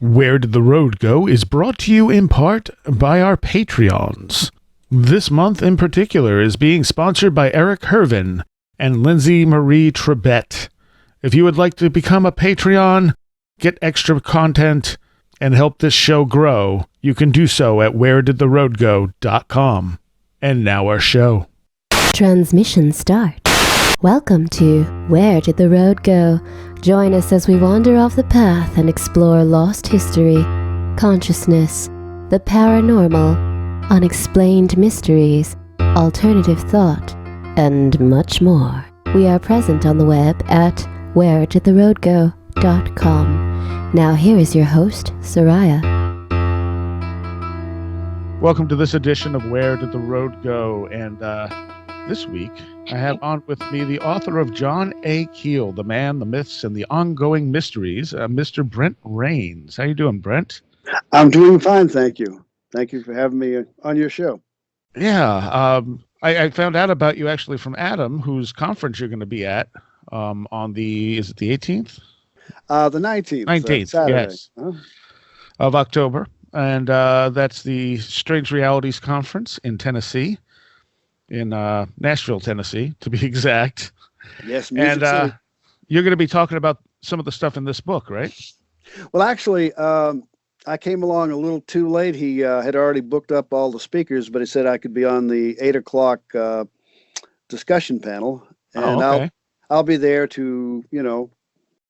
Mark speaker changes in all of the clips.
Speaker 1: Where Did the Road Go is brought to you in part by our Patreons. This month in particular is being sponsored by Eric Hervin and Lindsay Marie Trebet. If you would like to become a Patreon, get extra content, and help this show grow, you can do so at wheredidtheroadgo.com. And now our show.
Speaker 2: Transmission start. Welcome to Where Did the Road Go? Join us as we wander off the path and explore lost history, consciousness, the paranormal, unexplained mysteries, alternative thought, and much more. We are present on the web at wheredidtheroadgo.com. Now here is your host, Seriah.
Speaker 1: Welcome to this edition of Where Did the Road Go? And this week, I have on with me the author of John Keel, The Man, the Myths, and the Ongoing Mysteries, Mr. Brent Raynes. How you doing, Brent?
Speaker 3: I'm doing fine, thank you. Thank you for having me on your show.
Speaker 1: Yeah, I found out about you actually from Adam, whose conference you're going to be at on the, is it the 18th?
Speaker 3: The 19th.
Speaker 1: 19th,
Speaker 3: Saturday.
Speaker 1: yes, of October. And that's the Strange Realities Conference in Tennessee. In Nashville, Tennessee, to be exact.
Speaker 3: Yes,
Speaker 1: and you're going to be talking about some of the stuff in this book, right?
Speaker 3: Well, actually, I came along a little too late. He had already booked up all the speakers, but he said I could be on the 8 o'clock discussion panel. And
Speaker 1: okay.
Speaker 3: I'll be there to,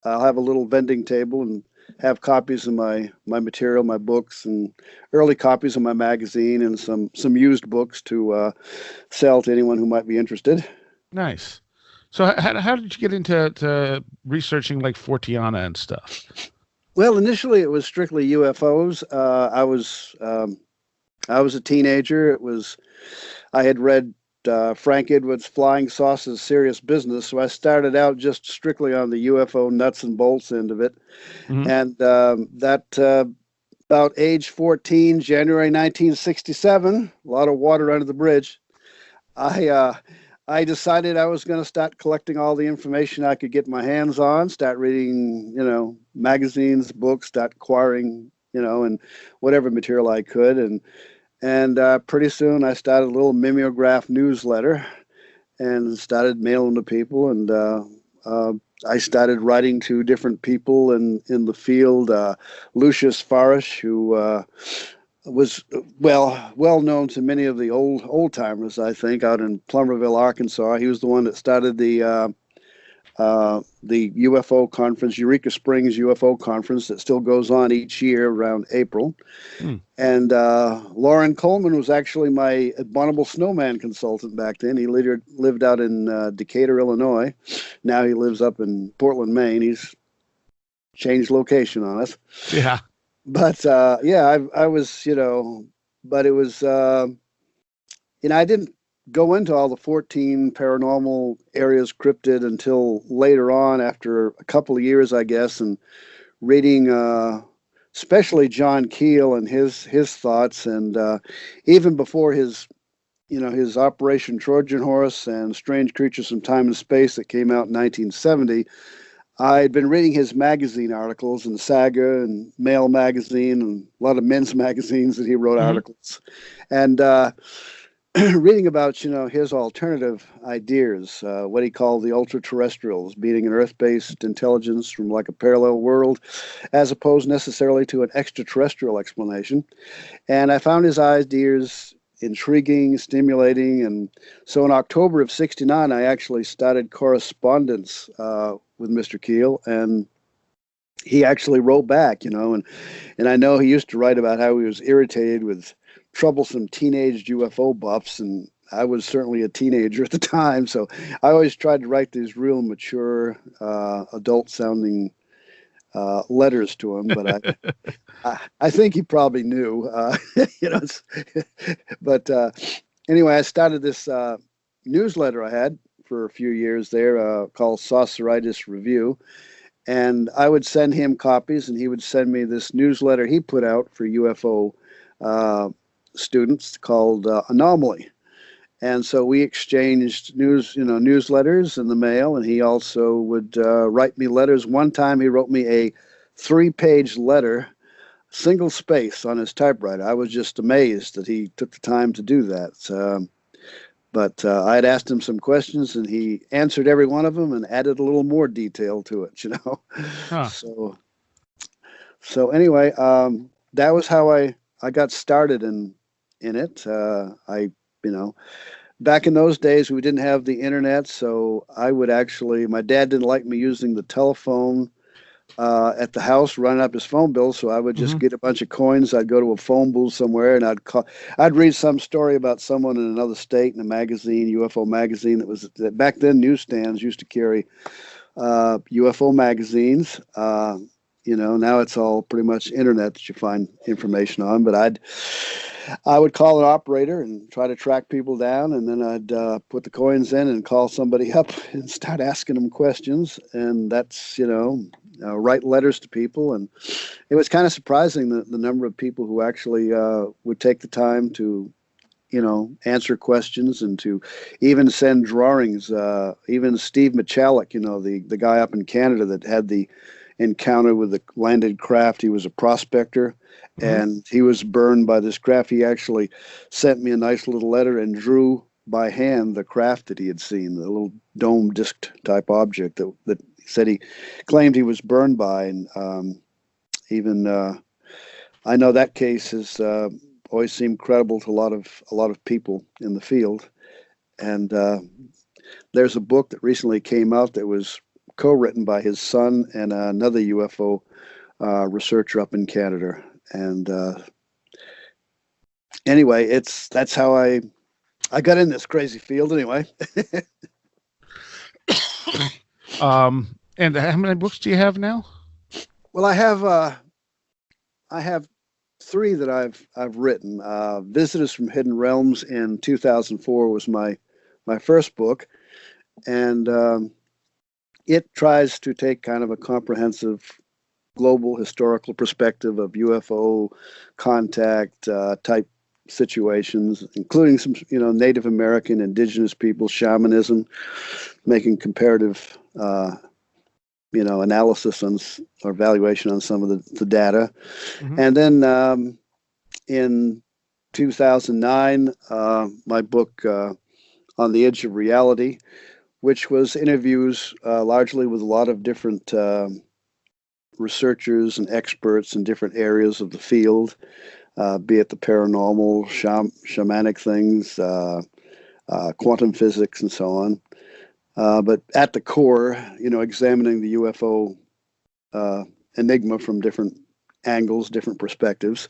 Speaker 3: I'll have a little vending table and have copies of my material, my books, and early copies of my magazine, and some used books to sell to anyone who might be interested.
Speaker 1: Nice. So how did you get into researching like Forteana and stuff?
Speaker 3: Well, initially it was strictly UFOs. I was a teenager. I had read Frank Edwards' Flying Saucers Serious Business, so I started out just strictly on the UFO nuts and bolts end of it. Mm-hmm. And about age 14, January 1967, a lot of water under the bridge, I decided I was going to start collecting all the information I could get my hands on, start reading, magazines, books, start acquiring, and whatever material I could. And pretty soon I started a little mimeograph newsletter and started mailing to people. And I started writing to different people in the field. Lucius Farish, who was well known to many of the old timers, I think, out in Plummerville, Arkansas. He was the one that started the UFO conference, Eureka Springs UFO conference, that still goes on each year around April. And Lauren Coleman was actually my abominable snowman consultant back then. He later lived out in Decatur, Illinois. Now he lives up in Portland, Maine. He's changed location on us.
Speaker 1: Yeah.
Speaker 3: But I was, but it was, I didn't go into all the 14 paranormal areas cryptid until later on, after a couple of years, I guess, and reading especially John Keel and his thoughts, and even before his Operation Trojan Horse and Strange Creatures from Time and Space that came out in 1970, I'd been reading his magazine articles in Saga and Mail magazine and a lot of men's magazines that he wrote articles, and reading about, his alternative ideas, what he called the ultra-terrestrials, being an Earth-based intelligence from like a parallel world, as opposed necessarily to an extraterrestrial explanation. And I found his ideas intriguing, stimulating, and so in October of '69, I actually started correspondence with Mr. Keel, and he actually wrote back, and I know he used to write about how he was irritated with troublesome teenage UFO buffs, and I was certainly a teenager at the time, so I always tried to write these real mature, adult-sounding letters to him. But I think he probably knew, But anyway, I started this newsletter I had for a few years there called Sauceritis Review, and I would send him copies, and he would send me this newsletter he put out for UFO students called Anomaly. And so we exchanged newsletters in the mail, and he also would write me letters. One time he wrote me a 3-page letter single space on his typewriter. I was just amazed that he took the time to do that. But I had asked him some questions, and he answered every one of them and added a little more detail to it, you know.
Speaker 1: Huh.
Speaker 3: So anyway, that was how I got started in it. You know, back in those days, we didn't have the internet, so I would actually, my dad didn't like me using the telephone at the house, running up his phone bill. So I would just get a bunch of coins. I'd go to a phone booth somewhere, and I'd read some story about someone in another state in a magazine, UFO magazine. That back then newsstands used to carry UFO magazines. You know, now it's all pretty much internet that you find information on. But I would call an operator and try to track people down, and then I'd put the coins in and call somebody up and start asking them questions. And that's, you know, write letters to people. And it was kind of surprising the number of people who actually would take the time to, you know, answer questions and to even send drawings. Even Steve Michalik, you know, the guy up in Canada that had the encounter with the landed craft. He was a prospector, and he was burned by this craft. He actually sent me a nice little letter and drew by hand the craft that he had seen, the little dome disc type object that he said he claimed he was burned by. And even I know that case has always seemed credible to a lot of people in the field. And there's a book that recently came out that was co-written by his son and another UFO researcher up in Canada. And anyway, that's how I got in this crazy field. Anyway.
Speaker 1: And how many books do you have now?
Speaker 3: Well, I have 3 that I've written. Visitors from Hidden Realms in 2004 was my first book, and it tries to take kind of a comprehensive global historical perspective of UFO contact type situations, including some, you know, Native American, indigenous people, shamanism, making comparative, you know, analysis on or evaluation on some of the data. And then in 2009, my book, On the Edge of Reality, which was interviews largely with a lot of different researchers and experts in different areas of the field, be it the paranormal, shamanic things, quantum physics, and so on. But at the core, you know, examining the UFO enigma from different angles, different perspectives.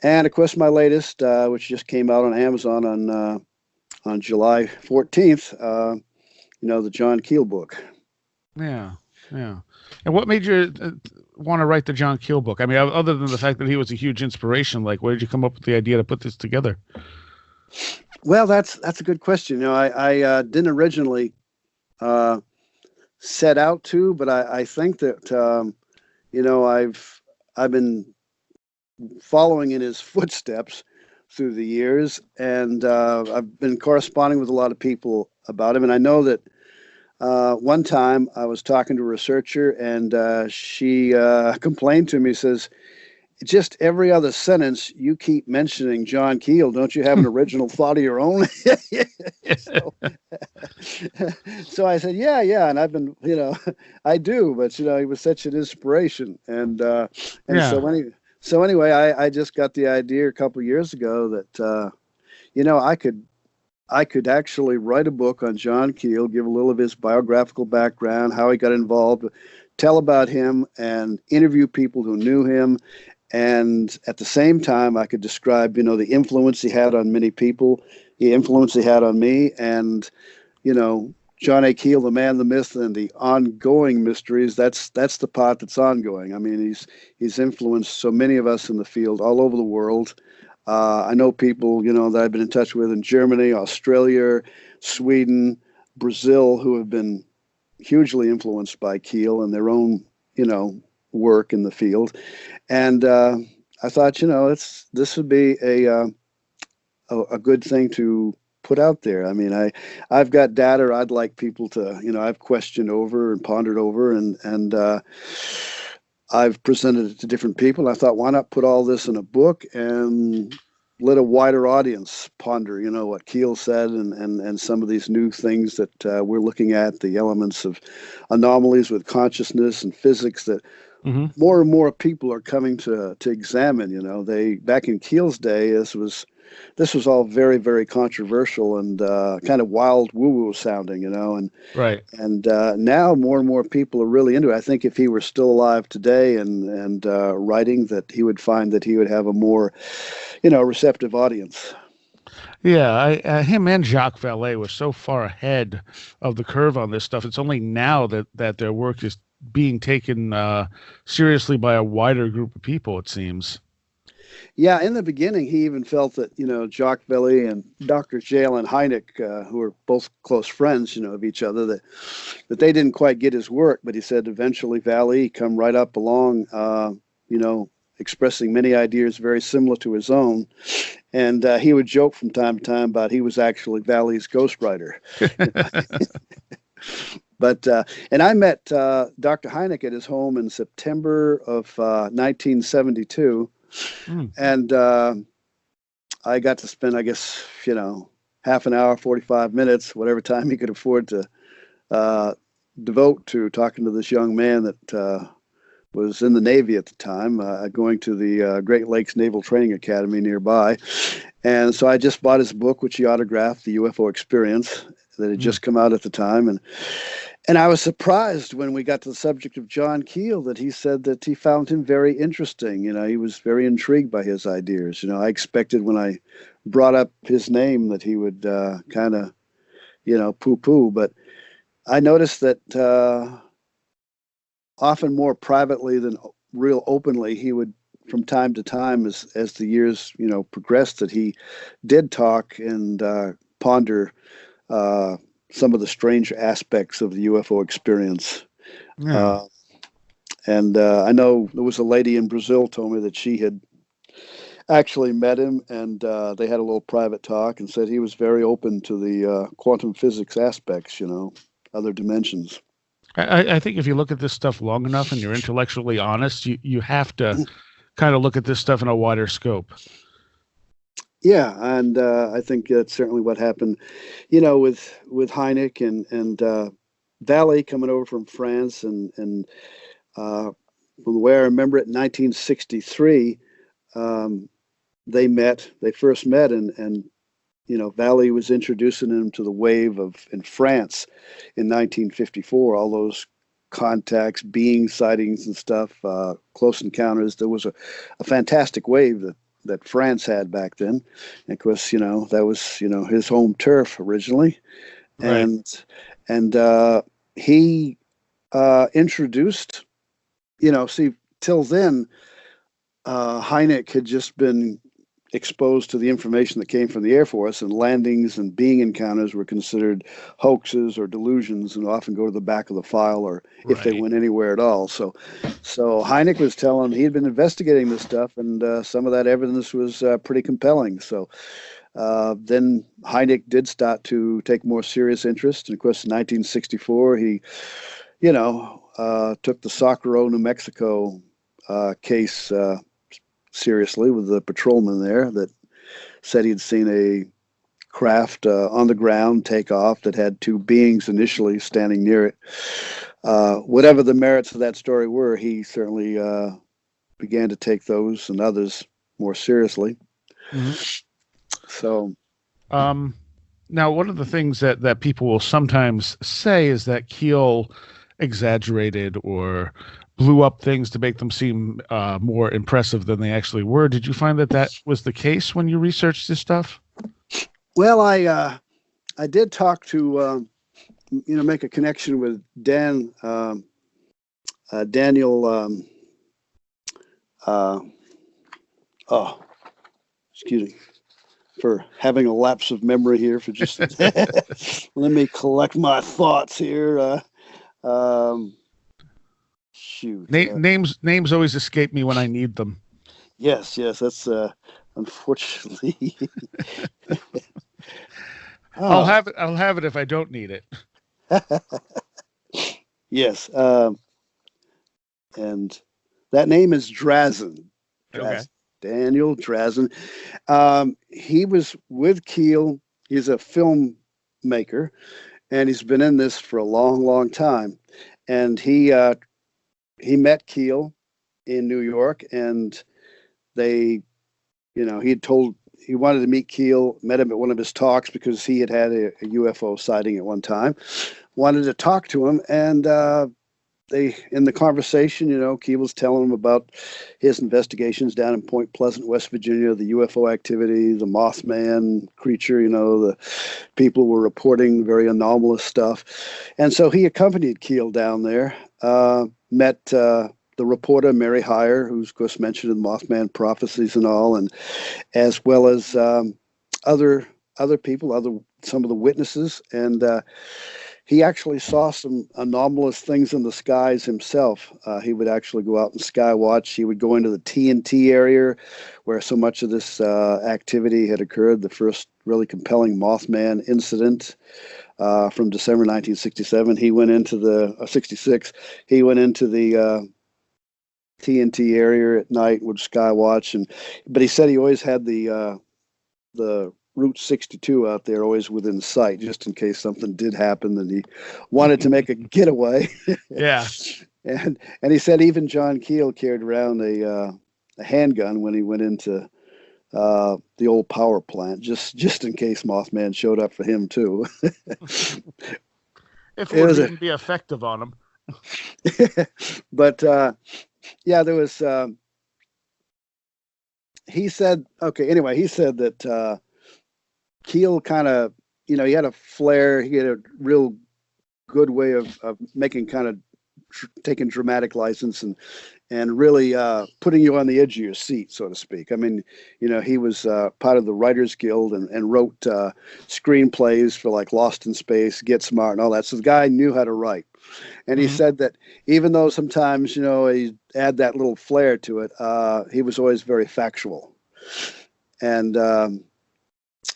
Speaker 3: And of course, my latest, which just came out on Amazon on July 14th, you know, the John Keel book.
Speaker 1: Yeah. And what made you want to write the John Keel book? I mean, other than the fact that he was a huge inspiration, like, where did you come up with the idea to put this together?
Speaker 3: Well, that's a good question. You know, I didn't originally set out to, but I think that you know, I've been following in his footsteps through the years, and I've been corresponding with a lot of people about him. And I know that one time I was talking to a researcher, and she complained to me, says, just every other sentence you keep mentioning John Keel. Don't you have an original thought of your own? So I said, yeah. And I've been, you know, I do, but, you know, he was such an inspiration. And so anyway, I just got the idea a couple of years ago that, you know, I could actually write a book on John Keel, give a little of his biographical background, how he got involved, tell about him, and interview people who knew him. And at the same time, I could describe, you know, the influence he had on many people, the influence he had on me, and, you know, John A. Keel, the man, the myth, and the ongoing mysteries. That's the part that's ongoing. I mean, he's influenced so many of us in the field all over the world. I know people, you know, that I've been in touch with in Germany, Australia, Sweden, Brazil, who have been hugely influenced by Keel and their own, you know, work in the field. And I thought, you know, this would be a good thing to put out there. I mean, I've got data I'd like people to, you know, I've questioned over and pondered over, and I've presented it to different people. I thought, why not put all this in a book and let a wider audience ponder, what Keel said and some of these new things that we're looking at, the elements of anomalies with consciousness and physics that more and more people are coming to examine. They, back in Keel's day, this was all very, very controversial and kind of wild woo-woo sounding, and
Speaker 1: Right.
Speaker 3: and now more and more people are really into it. I think if he were still alive today and writing, that he would find that he would have a more, receptive audience.
Speaker 1: Yeah, him and Jacques Vallée were so far ahead of the curve on this stuff. It's only now that their work is being taken seriously by a wider group of people, it seems.
Speaker 3: Yeah, in the beginning, he even felt that, Jacques Vallée and Dr. J.L. Hynek, who were both close friends, of each other, that they didn't quite get his work. But he said eventually Vallée come right up along, expressing many ideas very similar to his own. And he would joke from time to time about he was actually Vallée's ghostwriter. But and I met Dr. Hynek at his home in September of 1972. And I got to spend, I guess, half an hour, 45 minutes, whatever time he could afford to devote to talking to this young man that was in the Navy at the time, going to the Great Lakes Naval Training Academy nearby. And so I just bought his book, which he autographed, The UFO Experience, that had just come out at the time. And I was surprised when we got to the subject of John Keel that he said that he found him very interesting. He was very intrigued by his ideas. I expected when I brought up his name that he would kind of, poo-poo. But I noticed that often more privately than real openly, he would, from time to time, as the years, progressed, that he did talk and ponder some of the strange aspects of the UFO experience.
Speaker 1: Yeah.
Speaker 3: And I know there was a lady in Brazil told me that she had actually met him, and they had a little private talk and said he was very open to the quantum physics aspects, other dimensions.
Speaker 1: I think if you look at this stuff long enough and you're intellectually honest, you have to kind of look at this stuff in a wider scope.
Speaker 3: Yeah, and I think that's certainly what happened, with Hynek and Vallée coming over from France, and from the way I remember it, in 1963, they first met, and Vallée was introducing him to the wave in France in 1954, all those contacts, being sightings and stuff, close encounters. There was a fantastic wave that France had back then. And of course, that was, his home turf originally.
Speaker 1: Right.
Speaker 3: And he introduced, till then, Hynek had just been exposed to the information that came from the Air Force, and landings and being encounters were considered hoaxes or delusions and often go to the back of the file, or if they went anywhere at all. So Hynek was telling he had been investigating this stuff, and some of that evidence was pretty compelling. So then Hynek did start to take more serious interest. And of course, in 1964, he, took the Socorro, New Mexico case seriously, with the patrolman there that said he'd seen a craft on the ground take off that had two beings initially standing near it. Whatever the merits of that story were, he certainly began to take those and others more seriously. So,
Speaker 1: now one of the things that people will sometimes say is that Keel exaggerated or blew up things to make them seem more impressive than they actually were. Did you find that was the case when you researched this stuff?
Speaker 3: Well, I did talk to, make a connection with Daniel, excuse me for having a lapse of memory here for just, let me collect my thoughts here. Shoot.
Speaker 1: Names always escape me when I need them.
Speaker 3: Yes, that's unfortunately.
Speaker 1: I'll have it if I don't need it.
Speaker 3: Yes, and That name is Drazen.
Speaker 1: Okay.
Speaker 3: Daniel Drazen. He was with Keel. He's a filmmaker, and he's been in this for a long, long time. And he met Keel in New York, and they, he wanted to meet Keel, met him at one of his talks because he had had a UFO sighting at one time, wanted to talk to him, and in the conversation, Keel was telling him about his investigations down in Point Pleasant, West Virginia, the UFO activity, the Mothman creature, the people were reporting very anomalous stuff. And so he accompanied Keel down there, met the reporter, Mary Hyre, who's, of course, mentioned in Mothman Prophecies and all, and as well as other people, some of the witnesses. And he actually saw some anomalous things in the skies himself. He would actually go out and sky watch. He would go into the TNT area where so much of this activity had occurred, the first really compelling Mothman incident from December 1967. He went into the 66. He went into the TNT area at night, would sky watch, but he said he always had the Route 62 out there, always within sight, just in case something did happen that he wanted to make a getaway.
Speaker 1: Yeah.
Speaker 3: And he said even John Keel carried around a handgun when he went into the old power plant, just in case Mothman showed up for him too.
Speaker 1: If it would even be effective on him.
Speaker 3: But yeah, there was. He said, okay. Anyway, he said that Keel kind of, he had a flair. He had a real good way of making kind of taking dramatic license and really putting you on the edge of your seat, so to speak. I mean, he was part of the Writers Guild and wrote screenplays for like Lost in Space, Get Smart, and all that. So the guy knew how to write. And he said that even though sometimes, he add that little flair to it, he was always very factual. And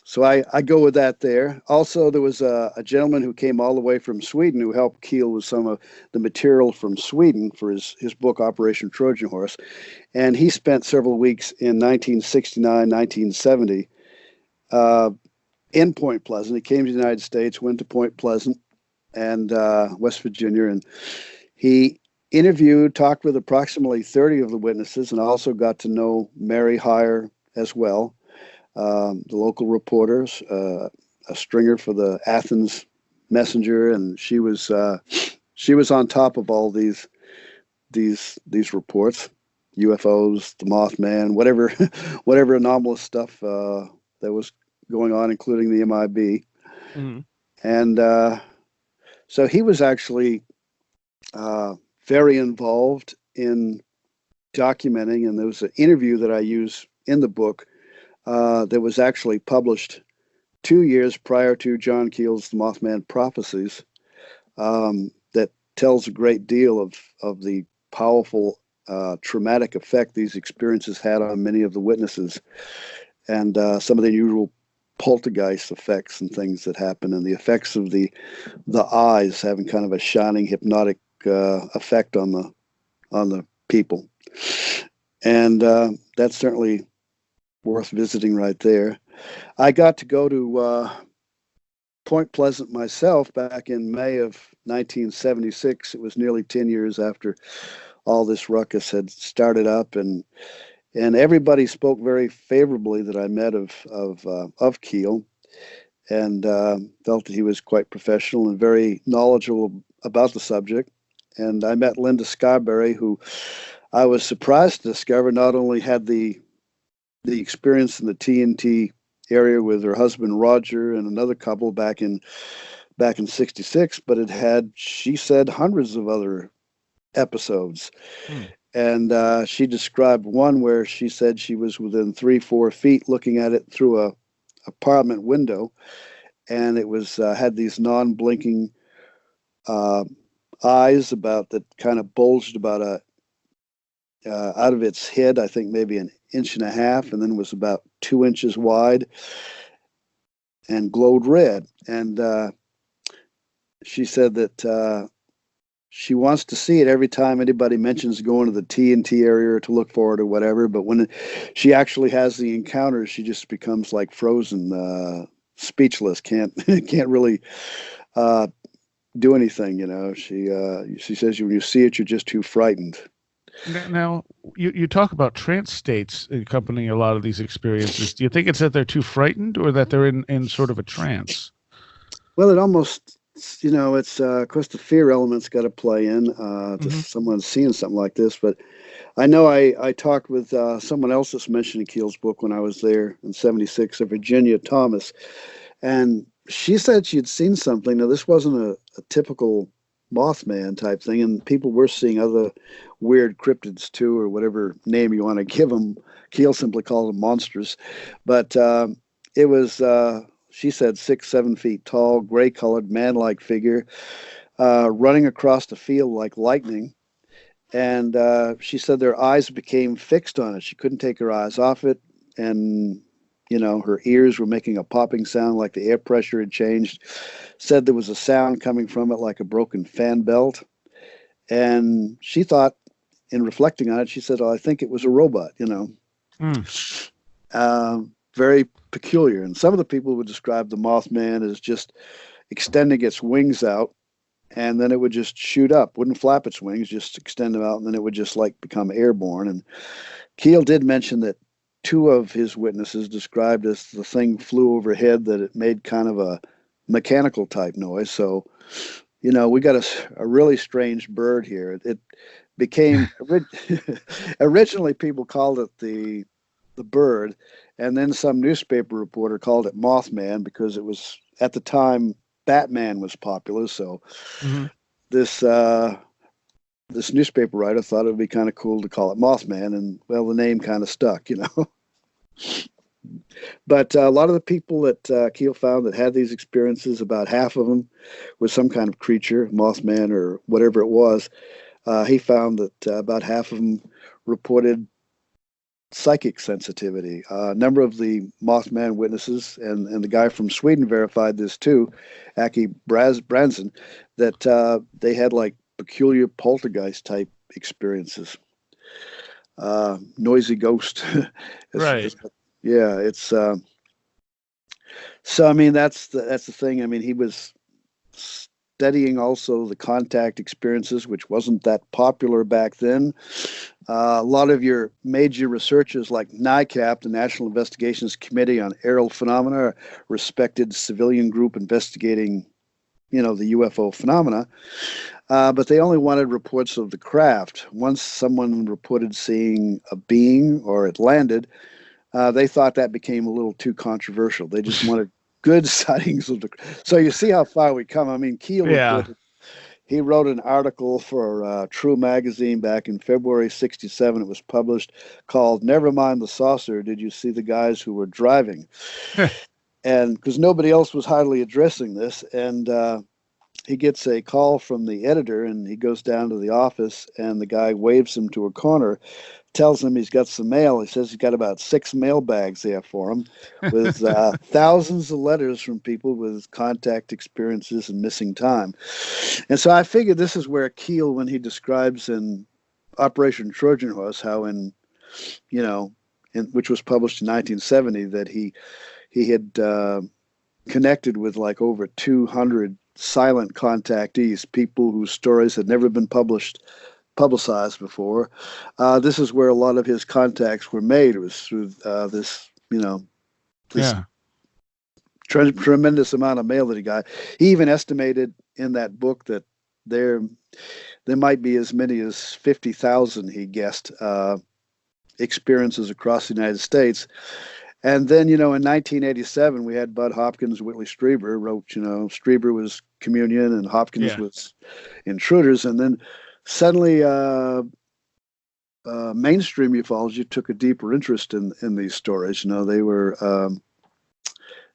Speaker 3: so I go with that there. Also, there was a gentleman who came all the way from Sweden who helped Keel with some of the material from Sweden for his book, Operation Trojan Horse. And he spent several weeks in 1969, 1970 in Point Pleasant. He came to the United States, went to Point Pleasant and West Virginia, and he talked with approximately 30 of the witnesses, and also got to know Mary Hyre as well. The local reporters, a stringer for the Athens Messenger, and she was on top of all these reports, UFOs, the Mothman, whatever anomalous stuff that was going on, including the MIB. Mm-hmm. And so he was actually very involved in documenting, and there was an interview that I use in the book that was actually published 2 years prior to John Keel's The Mothman Prophecies, that tells a great deal of the powerful traumatic effect these experiences had on many of the witnesses, and some of the unusual poltergeist effects and things that happen, and the effects of the eyes having kind of a shining hypnotic effect on the people. And that's certainly worth visiting right there. I got to go to Point Pleasant myself back in May of 1976. It was nearly 10 years after all this ruckus had started up, and everybody spoke very favorably that I met of Keel, and felt that he was quite professional and very knowledgeable about the subject. And I met Linda Scarberry, who I was surprised to discover not only had the experience in the TNT area with her husband Roger and another couple back in '66, but it had, she said, hundreds of other episodes. And she described one where she said she was within 3-4 feet looking at it through a apartment window, and it was had these non-blinking eyes about that kind of bulged about out of its head, I think maybe an inch and a half, and then was about 2 inches wide and glowed red. And she said that she wants to see it every time anybody mentions going to the TNT area to look for it or whatever. But when she actually has the encounters, she just becomes like frozen, speechless, can't can't really do anything. She says when you see it, you're just too frightened.
Speaker 1: Now, you talk about trance states accompanying a lot of these experiences. Do you think it's that they're too frightened or that they're in sort of a trance?
Speaker 3: Well, it almost, it's of course the fear element's got to play in to
Speaker 1: Hmm.
Speaker 3: someone seeing something like this. But I know I talked with someone else that's mentioned in Keel's book when I was there in '76, a Virginia Thomas, and she said she had seen something. Now, this wasn't a typical Mothman type thing, and people were seeing other weird cryptids too, or whatever name you want to give them. Keel simply called them monsters, but it was. She said 6, 7 feet tall, gray-colored, man-like figure running across the field like lightning. And she said their eyes became fixed on it. She couldn't take her eyes off it, and her ears were making a popping sound like the air pressure had changed. Said there was a sound coming from it like a broken fan belt. And she thought, in reflecting on it, she said, "Oh, I think it was a robot."
Speaker 1: Mm.
Speaker 3: Very peculiar. And some of the people would describe the Mothman as just extending its wings out, and then it would just shoot up, wouldn't flap its wings, just extend them out, and then it would just like become airborne. And Keel did mention that two of his witnesses described as the thing flew overhead, that it made kind of a mechanical type noise. So, we got a really strange bird here. It became originally people called it the bird, and then some newspaper reporter called it Mothman because it was at the time Batman was popular. So
Speaker 1: Hmm.
Speaker 3: this this newspaper writer thought it would be kind of cool to call it Mothman, and well, the name kind of stuck. But a lot of the people that Keel found that had these experiences, about half of them was some kind of creature, Mothman or whatever it was. He found that about half of them reported psychic sensitivity. A number of the Mothman witnesses, and the guy from Sweden verified this too, Aki Branson, that they had like peculiar poltergeist type experiences. Noisy ghost.
Speaker 1: Right.
Speaker 3: Yeah, it's so. I mean, that's the thing. I mean, he was studying also the contact experiences, which wasn't that popular back then. A lot of your major researchers like NICAP, the National Investigations Committee on Aerial Phenomena, a respected civilian group investigating, the UFO phenomena, but they only wanted reports of the craft. Once someone reported seeing a being or it landed, they thought that became a little too controversial. They just wanted good sightings of the. So you see how far we come. I mean, Keel
Speaker 1: Yeah.
Speaker 3: reported. He wrote an article for True Magazine back in February '67. It was published, called "Never Mind the Saucer. Did you see the guys who were driving?" And because nobody else was hardly addressing this, and he gets a call from the editor, and he goes down to the office, and the guy waves him to a corner, tells him he's got some mail. He says he's got about 6 mail bags there for him, with thousands of letters from people with contact experiences and missing time. And so I figured this is where Keel, when he describes in Operation Trojan Horse, how which was published in 1970, that he had connected with like over 200 silent contactees, people whose stories had never been publicized before. This is where a lot of his contacts were made. It was through this
Speaker 1: Yeah.
Speaker 3: tremendous amount of mail that he got. He even estimated in that book that there might be as many as 50,000, he guessed, experiences across the United States. And then, in 1987, we had Bud Hopkins, Whitley Strieber wrote, Strieber was Communion and Hopkins
Speaker 1: Yeah.
Speaker 3: was Intruders. And then suddenly mainstream ufology took a deeper interest in these stories. They were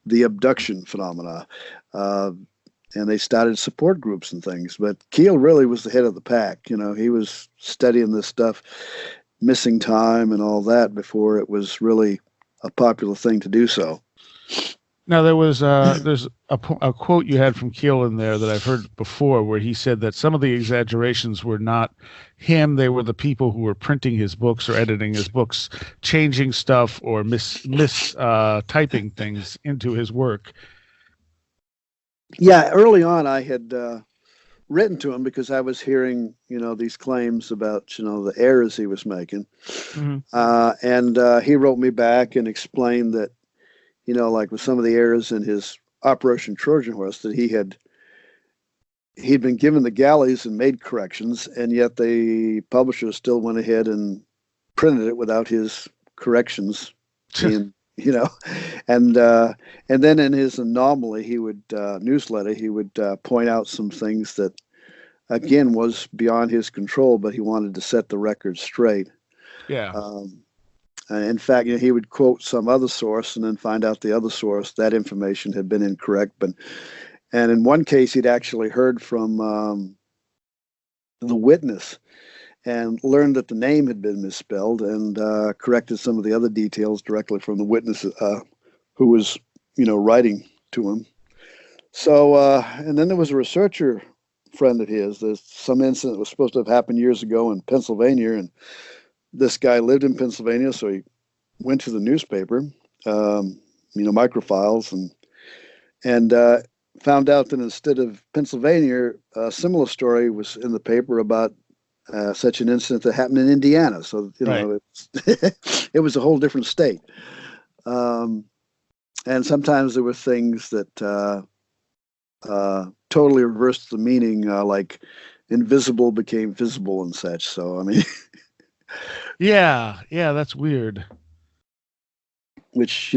Speaker 3: the abduction phenomena. And they started support groups and things. But Keel really was the head of the pack. He was studying this stuff, missing time and all that, before it was really a popular thing to do so.
Speaker 1: Now there's a quote you had from Keel in there that I've heard before, where he said that some of the exaggerations were not him; they were the people who were printing his books or editing his books, changing stuff or mis typing things into his work.
Speaker 3: Yeah, early on, I had written to him because I was hearing, these claims about, the errors he was making.
Speaker 1: Hmm.
Speaker 3: And he wrote me back and explained that, like with some of the errors in his Operation Trojan Horse, that he'd been given the galleys and made corrections, and yet the publisher still went ahead and printed it without his corrections being, and then in his anomaly, he would newsletter, he would point out some things that again was beyond his control, but he wanted to set the record straight.
Speaker 1: Yeah.
Speaker 3: In fact, he would quote some other source and then find out the other source, that information had been incorrect. And in one case, he'd actually heard from the witness and learned that the name had been misspelled, and corrected some of the other details directly from the witness who was, writing to him. So, and then there was a researcher friend of his. There's some incident that was supposed to have happened years ago in Pennsylvania, and this guy lived in Pennsylvania, so he went to the newspaper, microfiles, and found out that instead of Pennsylvania, a similar story was in the paper about such an incident that happened in Indiana. So,
Speaker 1: Right.
Speaker 3: it was a whole different state. And sometimes there were things that totally reversed the meaning, like invisible became visible and such. So, I mean,
Speaker 1: Yeah, that's weird.
Speaker 3: which,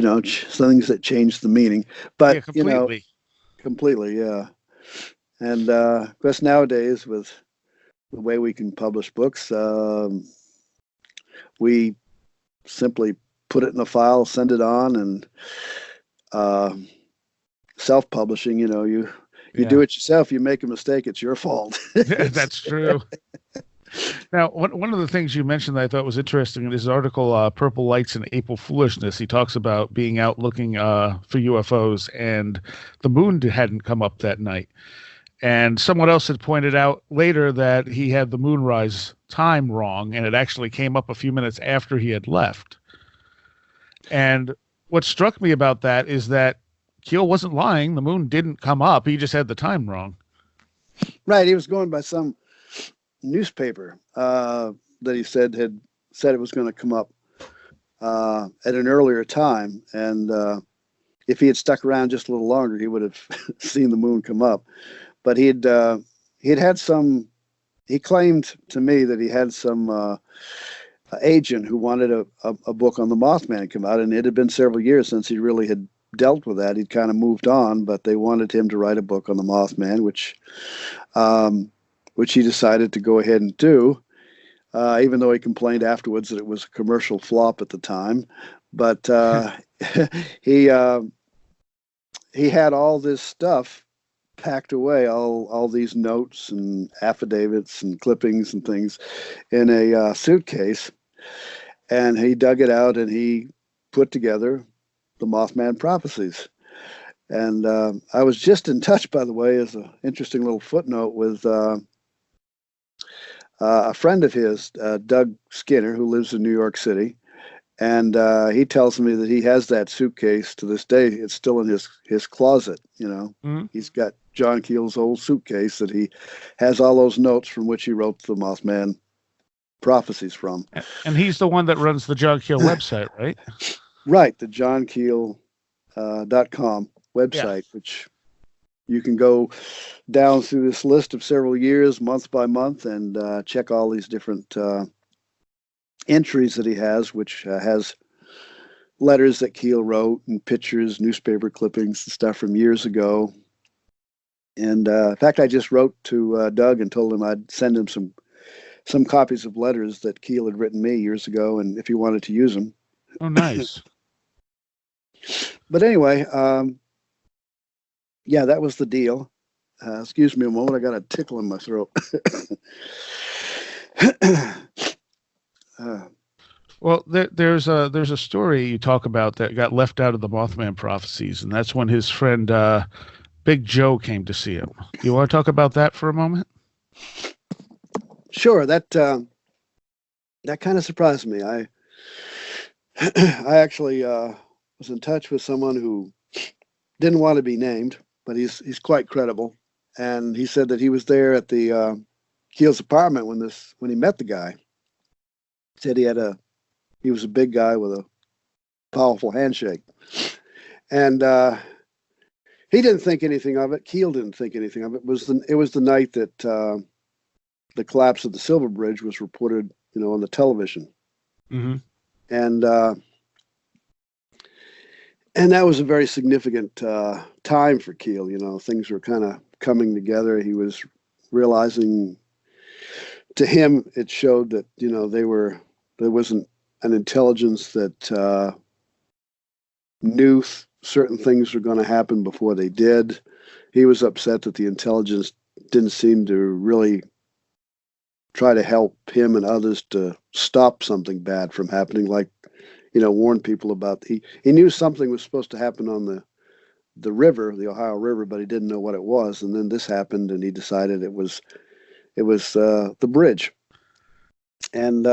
Speaker 3: things that changed the meaning,
Speaker 1: Yeah,
Speaker 3: but,
Speaker 1: completely.
Speaker 3: completely, yeah. And of course, nowadays, with the way we can publish books, we simply put it in a file, send it on, and self-publishing, you do it yourself, you make a mistake, it's your fault.
Speaker 1: That's true. Now, one of the things you mentioned that I thought was interesting in his article, Purple Lights and April Foolishness, he talks about being out looking for UFOs, and the moon hadn't come up that night. And someone else had pointed out later that he had the moonrise time wrong, and it actually came up a few minutes after he had left. And what struck me about that is that Keel wasn't lying. The moon didn't come up. He just had the time wrong.
Speaker 3: Right, he was going by some newspaper that he said had said it was going to come up at an earlier time, and if he had stuck around just a little longer, he would have seen the moon come up. But he'd had some. He claimed to me that he had some agent who wanted a book on the Mothman come out, and it had been several years since he really had dealt with that. He'd kind of moved on, but they wanted him to write a book on the Mothman, which he decided to go ahead and do, even though he complained afterwards that it was a commercial flop at the time. But he had all this stuff packed away, all these notes and affidavits and clippings and things in a suitcase, and he dug it out and he put together the Mothman Prophecies. And I was just in touch, by the way, as an interesting little footnote, with a friend of his, Doug Skinner, who lives in New York City. And he tells me that he has that suitcase to this day. It's still in his closet.
Speaker 1: Mm-hmm.
Speaker 3: He's got John Keel's old suitcase that he has all those notes from which he wrote the Mothman Prophecies from.
Speaker 1: And he's the one that runs the John Keel website, right?
Speaker 3: Right, the johnkeel.com website, which you can go down through this list of several years, month by month, and check all these different entries that he has, which has letters that Keel wrote and pictures, newspaper clippings and stuff from years ago. And in fact, I just wrote to Doug and told him I'd send him some copies of letters that Keel had written me years ago, and if he wanted to use them.
Speaker 1: Oh, nice.
Speaker 3: But anyway, yeah, that was the deal. Excuse me a moment, I got a tickle in my throat.
Speaker 1: Well, there's a story you talk about that got left out of the Mothman Prophecies, and that's when his friend Big Joe came to see him. You want to talk about that for a moment?
Speaker 3: Sure, that kind of surprised me. I I actually was in touch with someone who didn't want to be named, but he's quite credible, and he said that he was there at the Keel's apartment when he met the guy. He said he was a big guy with a powerful handshake, and he didn't think anything of it. Keel didn't think anything of it. It was the night that the collapse of the Silver Bridge was reported, on the television,
Speaker 1: Mm-hmm.
Speaker 3: and and that was a very significant time for Keel. Things were kind of coming together. He was realizing, to him, it showed that there wasn't an intelligence that knew certain things were going to happen before they did. He was upset that the intelligence didn't seem to really try to help him and others to stop something bad from happening, like warn people about. He knew something was supposed to happen on the river, the Ohio River, but he didn't know what it was. And then this happened, and he decided it was the bridge. And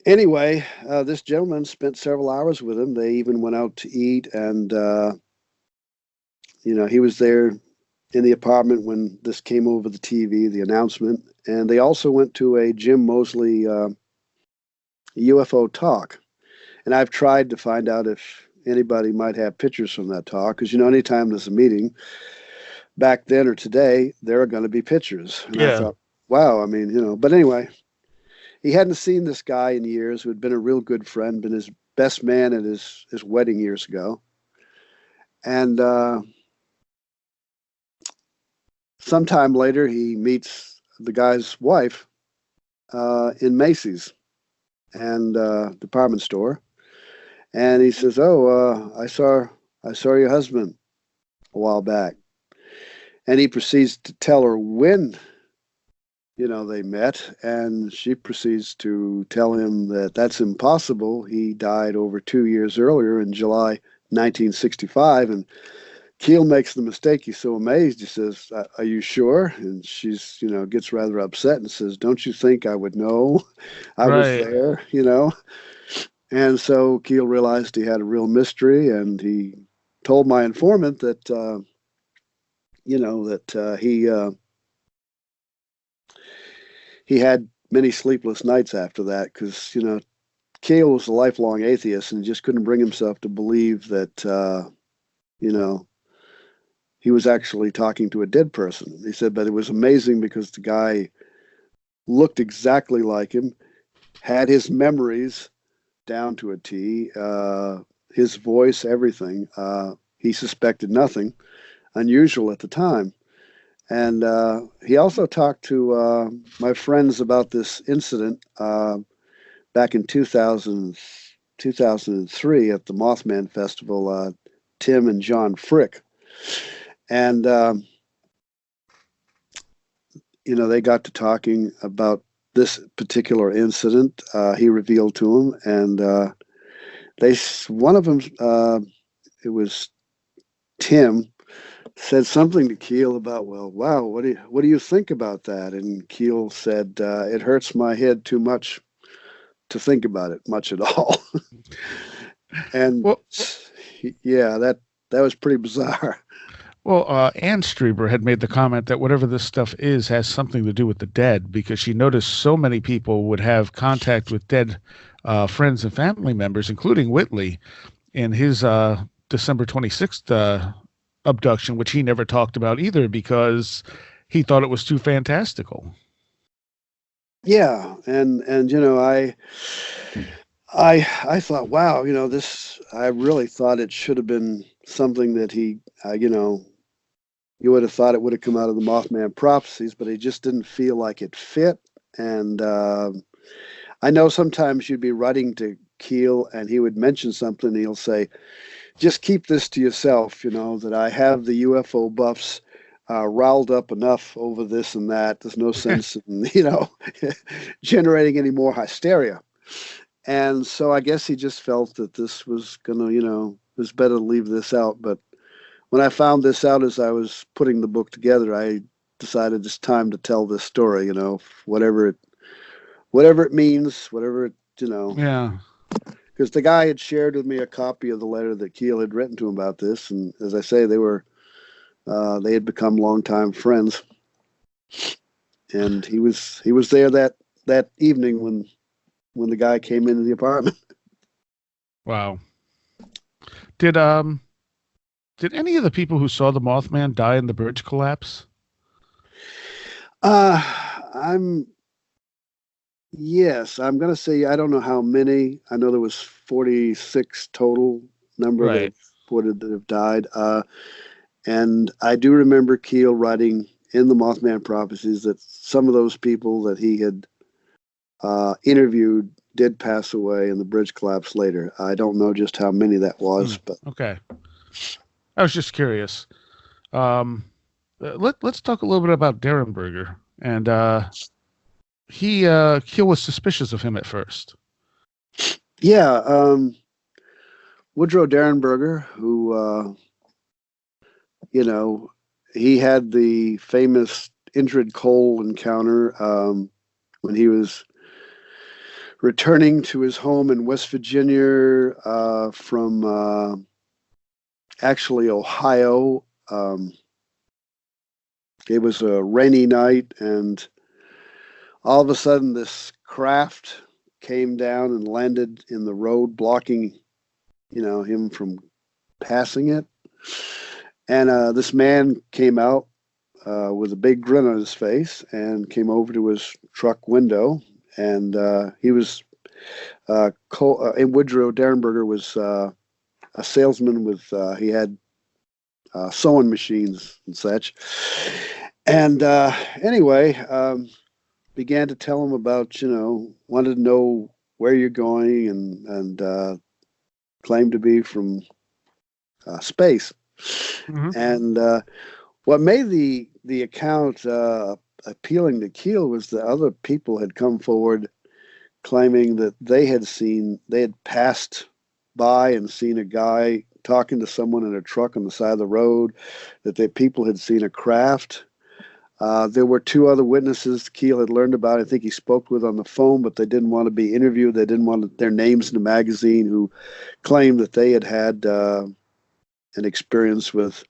Speaker 3: anyway, this gentleman spent several hours with him. They even went out to eat, and he was there in the apartment when this came over the TV, the announcement. And they also went to a Jim Moseley UFO talk. And I've tried to find out if anybody might have pictures from that talk, because anytime there's a meeting, back then or today, there are going to be pictures. And I thought, wow, but anyway, he hadn't seen this guy in years, who had been a real good friend, been his best man at his wedding years ago. And sometime later, he meets the guy's wife in Macy's and department store. And he says, "Oh, I saw your husband a while back." And he proceeds to tell her when, they met, and she proceeds to tell him that that's impossible. He died over 2 years earlier in July 1965. And Keel makes the mistake. He's so amazed. He says, "Are you sure?" And she's, gets rather upset and says, "Don't you think I would know? I was there, And so Keel realized he had a real mystery, and he told my informant that, he had many sleepless nights after that, because, Keel was a lifelong atheist, and he just couldn't bring himself to believe that, he was actually talking to a dead person. He said, but it was amazing because the guy looked exactly like him, had his memories down to a T, his voice, everything. He suspected nothing unusual at the time. And he also talked to my friends about this incident back in 2003 at the Mothman Festival, Tim and John Frick. And, they got to talking about this particular incident. He revealed to them, and one of them, it was Tim, said something to Keel about, well, wow, what do you think about that? And Keel said, it hurts my head too much to think about it much at all. And yeah, that was pretty bizarre.
Speaker 1: Well, Ann Strieber had made the comment that whatever this stuff is has something to do with the dead, because she noticed so many people would have contact with dead friends and family members, including Whitley, in his December 26th abduction, which he never talked about either because he thought it was too fantastical.
Speaker 3: Yeah, and I thought, wow, I really thought it should have been something that he, you would have thought it would have come out of the Mothman Prophecies, but it just didn't feel like it fit. And I know sometimes you'd be writing to Keel and he would mention something, and he'll say, just keep this to yourself, that I have the UFO buffs riled up enough over this and that. There's no sense in, generating any more hysteria. And so I guess he just felt that this was gonna, it was better to leave this out. But when I found this out as I was putting the book together, I decided it's time to tell this story, whatever it means, whatever it,
Speaker 1: Yeah.
Speaker 3: because the guy had shared with me a copy of the letter that Keel had written to him about this, and as I say, they had become longtime friends, and he was there that evening when the guy came into the apartment.
Speaker 1: Wow. Did any of the people who saw the Mothman die in the bridge collapse?
Speaker 3: I'm Yes, I'm going to say I don't know how many. I know there was 46 total number that
Speaker 1: Right.
Speaker 3: have reported that have died. And I do remember Keel writing in the Mothman Prophecies that some of those people that he had interviewed did pass away in the bridge collapse later. I don't know just how many that was, but
Speaker 1: Okay. I was just curious. Um, let's talk a little bit about Derenberger. And Keel was suspicious of him at first.
Speaker 3: yeah, Woodrow Derenberger, who you know, he had the famous Indrid Coal encounter when he was returning to his home in West Virginia from actually Ohio. It was a rainy night, and all of a sudden, this craft came down and landed in the road, blocking, him from passing it. And this man came out with a big grin on his face and came over to his truck window. And he was, Woodrow Derenberger was a salesman with, he had sewing machines and such. And anyway, began to tell him about, wanted to know where you're going and claimed to be from space.
Speaker 1: Mm-hmm.
Speaker 3: And what made the account appealing to Keel was that other people had come forward claiming that they had passed by and seen a guy talking to someone in a truck on the side of the road, that people had seen a craft. There were two other witnesses Keel had learned about. I think he spoke with on the phone, but they didn't want to be interviewed. They didn't want their names in the magazine, who claimed that they had had an experience with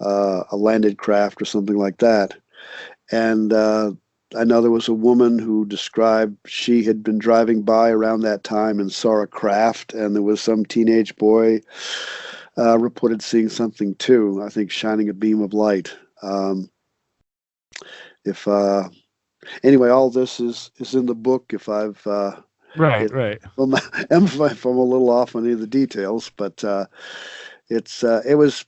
Speaker 3: a landed craft or something like that. And I know there was a woman who described she had been driving by around that time and saw a craft, and there was some teenage boy reported seeing something too, I think shining a beam of light. If Anyway, all this is in the book. If I've
Speaker 1: Right,
Speaker 3: if
Speaker 1: right.
Speaker 3: if I'm a little off on any of the details, but it was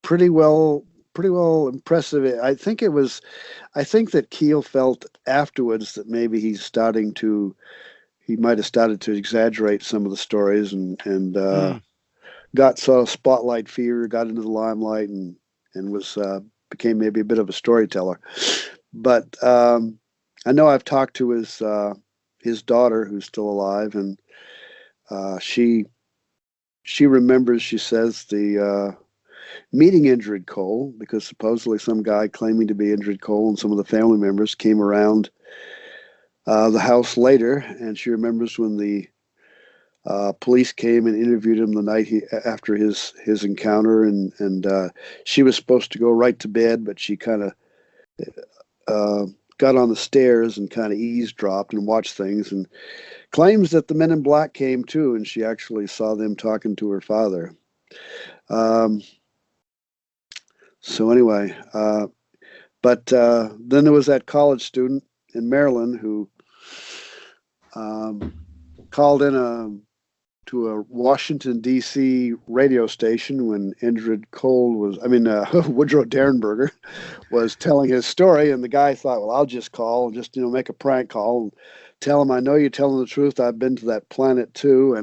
Speaker 3: pretty well impressive. I think that Keel felt afterwards that maybe he might have started to exaggerate some of the stories and
Speaker 1: Mm.
Speaker 3: got sort of spotlight fear, got into the limelight, and was became maybe a bit of a storyteller. But I know I've talked to his daughter, who's still alive, and she remembers. She says the meeting Indrid Coal, because supposedly some guy claiming to be Indrid Coal and some of the family members came around the house later, and she remembers when the police came and interviewed him the night after his encounter, and she was supposed to go right to bed, but she kind of uh, got on the stairs and kind of eavesdropped and watched things, and claims that the men in black came too, and she actually saw them talking to her father. Um, so anyway, but then there was that college student in Maryland who called in to a Washington, D.C. radio station when Woodrow Derenberger was telling his story. And the guy thought, well, I'll just call and just, make a prank call and tell him, I know you're telling the truth. I've been to that planet too.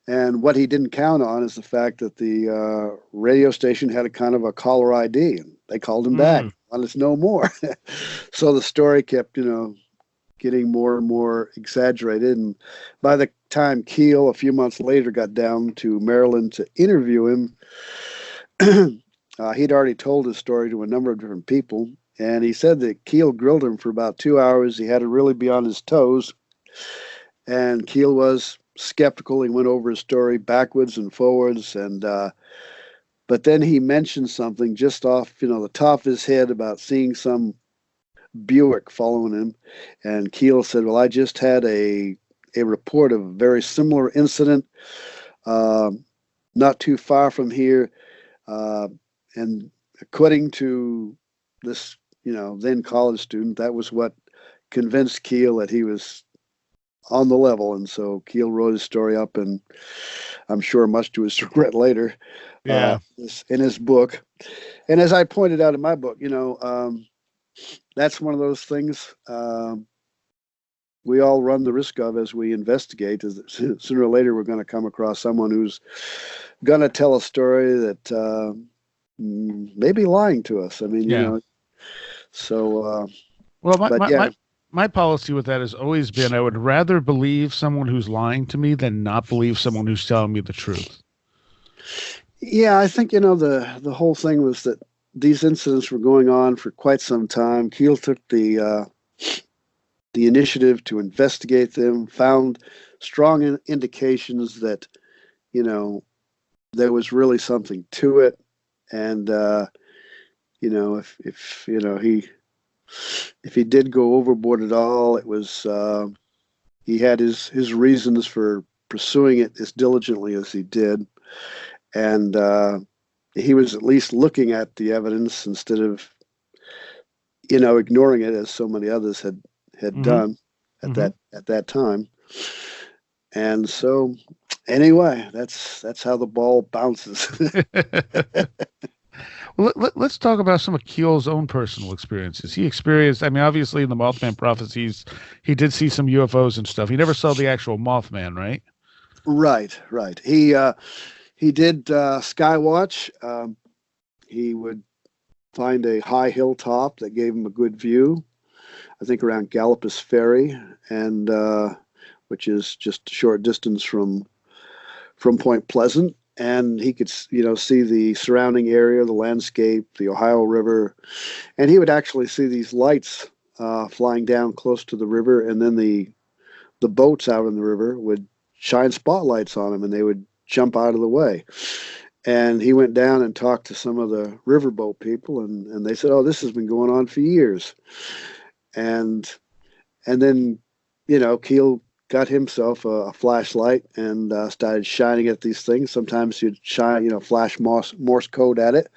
Speaker 3: And what he didn't count on is the fact that the radio station had a kind of a caller ID. And they called him back,
Speaker 1: Mm.
Speaker 3: let us know more. So the story kept, getting more and more exaggerated. And by the time Keel, a few months later, got down to Maryland to interview him, he'd already told his story to a number of different people. And he said that Keel grilled him for about 2 hours. He had to really be on his toes. And Keel was skeptical. He went over his story backwards and forwards. And but then he mentioned something just off, the top of his head about seeing some Buick following him. And Keel said, well, I just had a report of a very similar incident not too far from here. And according to this, then college student, that was what convinced Keel that he was on the level. And so Keel wrote his story up, and I'm sure much to his regret later, in his book. And as I pointed out in my book, that's one of those things we all run the risk of as we investigate, is that sooner or later we're going to come across someone who's going to tell a story that may be lying to us. I mean, so.
Speaker 1: Well, my policy with that has always been, I would rather believe someone who's lying to me than not believe someone who's telling me the truth.
Speaker 3: Yeah, I think, the whole thing was that these incidents were going on for quite some time. Keel took the initiative to investigate them, found strong indications that, there was really something to it. And, if he did go overboard at all, it was, he had his reasons for pursuing it as diligently as he did. And, he was at least looking at the evidence instead of, ignoring it as so many others had done at that time. And so, anyway, that's how the ball bounces.
Speaker 1: Well, let's talk about some of Keel's own personal experiences. He experienced, obviously in the Mothman Prophecies, he did see some UFOs and stuff. He never saw the actual Mothman, right?
Speaker 3: Right. He did skywatch. He would find a high hilltop that gave him a good view, I think around Galapagos Ferry, and which is just a short distance from Point Pleasant. And he could, see the surrounding area, the landscape, the Ohio River. And he would actually see these lights flying down close to the river. And then the boats out in the river would shine spotlights on him, and they would jump out of the way. And he went down and talked to some of the riverboat people, and they said, oh, this has been going on for years. And then, Keel got himself a flashlight and started shining at these things. Sometimes you'd shine, flash Morse code at it.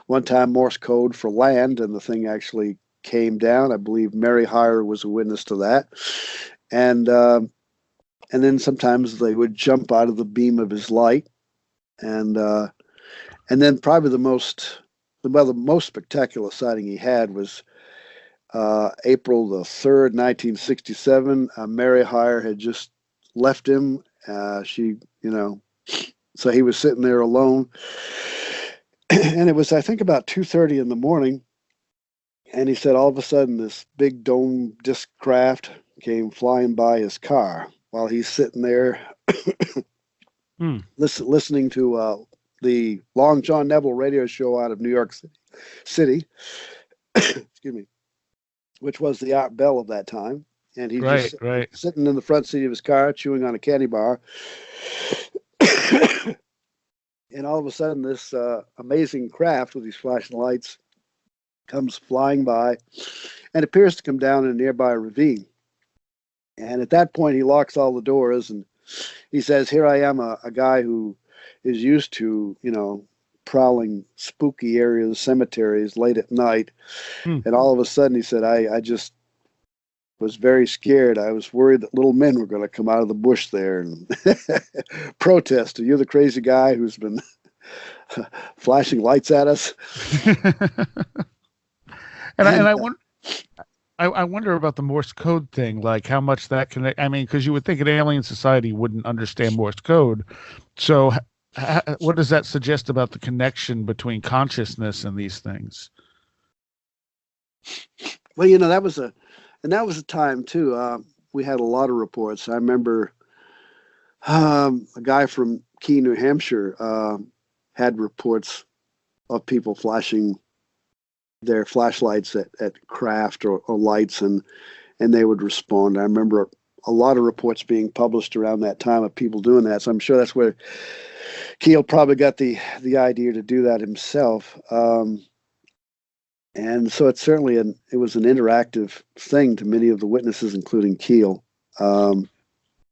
Speaker 3: One time Morse code for land, and the thing actually came down. I believe Mary Hyer was a witness to that. And then sometimes they would jump out of the beam of his light. And then probably the most spectacular sighting he had was April the 3rd, 1967. Mary Hyer had just left him. So he was sitting there alone. And it was, I think, about 2:30 in the morning. And he said all of a sudden this big dome disc craft came flying by his car while he's sitting there listening to the Long John Neville radio show out of New York City. Excuse me. Which was the Art Bell of that time. And he's just sitting in the front seat of his car, chewing on a candy bar. And all of a sudden, this amazing craft with these flashing lights comes flying by and appears to come down in a nearby ravine. And at that point, he locks all the doors, and he says, here I am, a guy who is used to, prowling spooky areas, cemeteries late at night. And all of a sudden he said, I just was very scared. I was worried that little men were going to come out of the bush there and protest. Are you the crazy guy who's been flashing lights at us?
Speaker 1: I wonder about the Morse code thing, like how much that connect. Because you would think an alien society wouldn't understand Morse code. So what does that suggest about the connection between consciousness and these things?
Speaker 3: Well, that was and that was the time too. We had a lot of reports. I remember a guy from Key, New Hampshire, had reports of people flashing their flashlights at craft or lights, and they would respond. I remember a lot of reports being published around that time of people doing that. So I'm sure that's where Keel probably got the idea to do that himself. And so it's certainly it was an interactive thing to many of the witnesses, including Keel.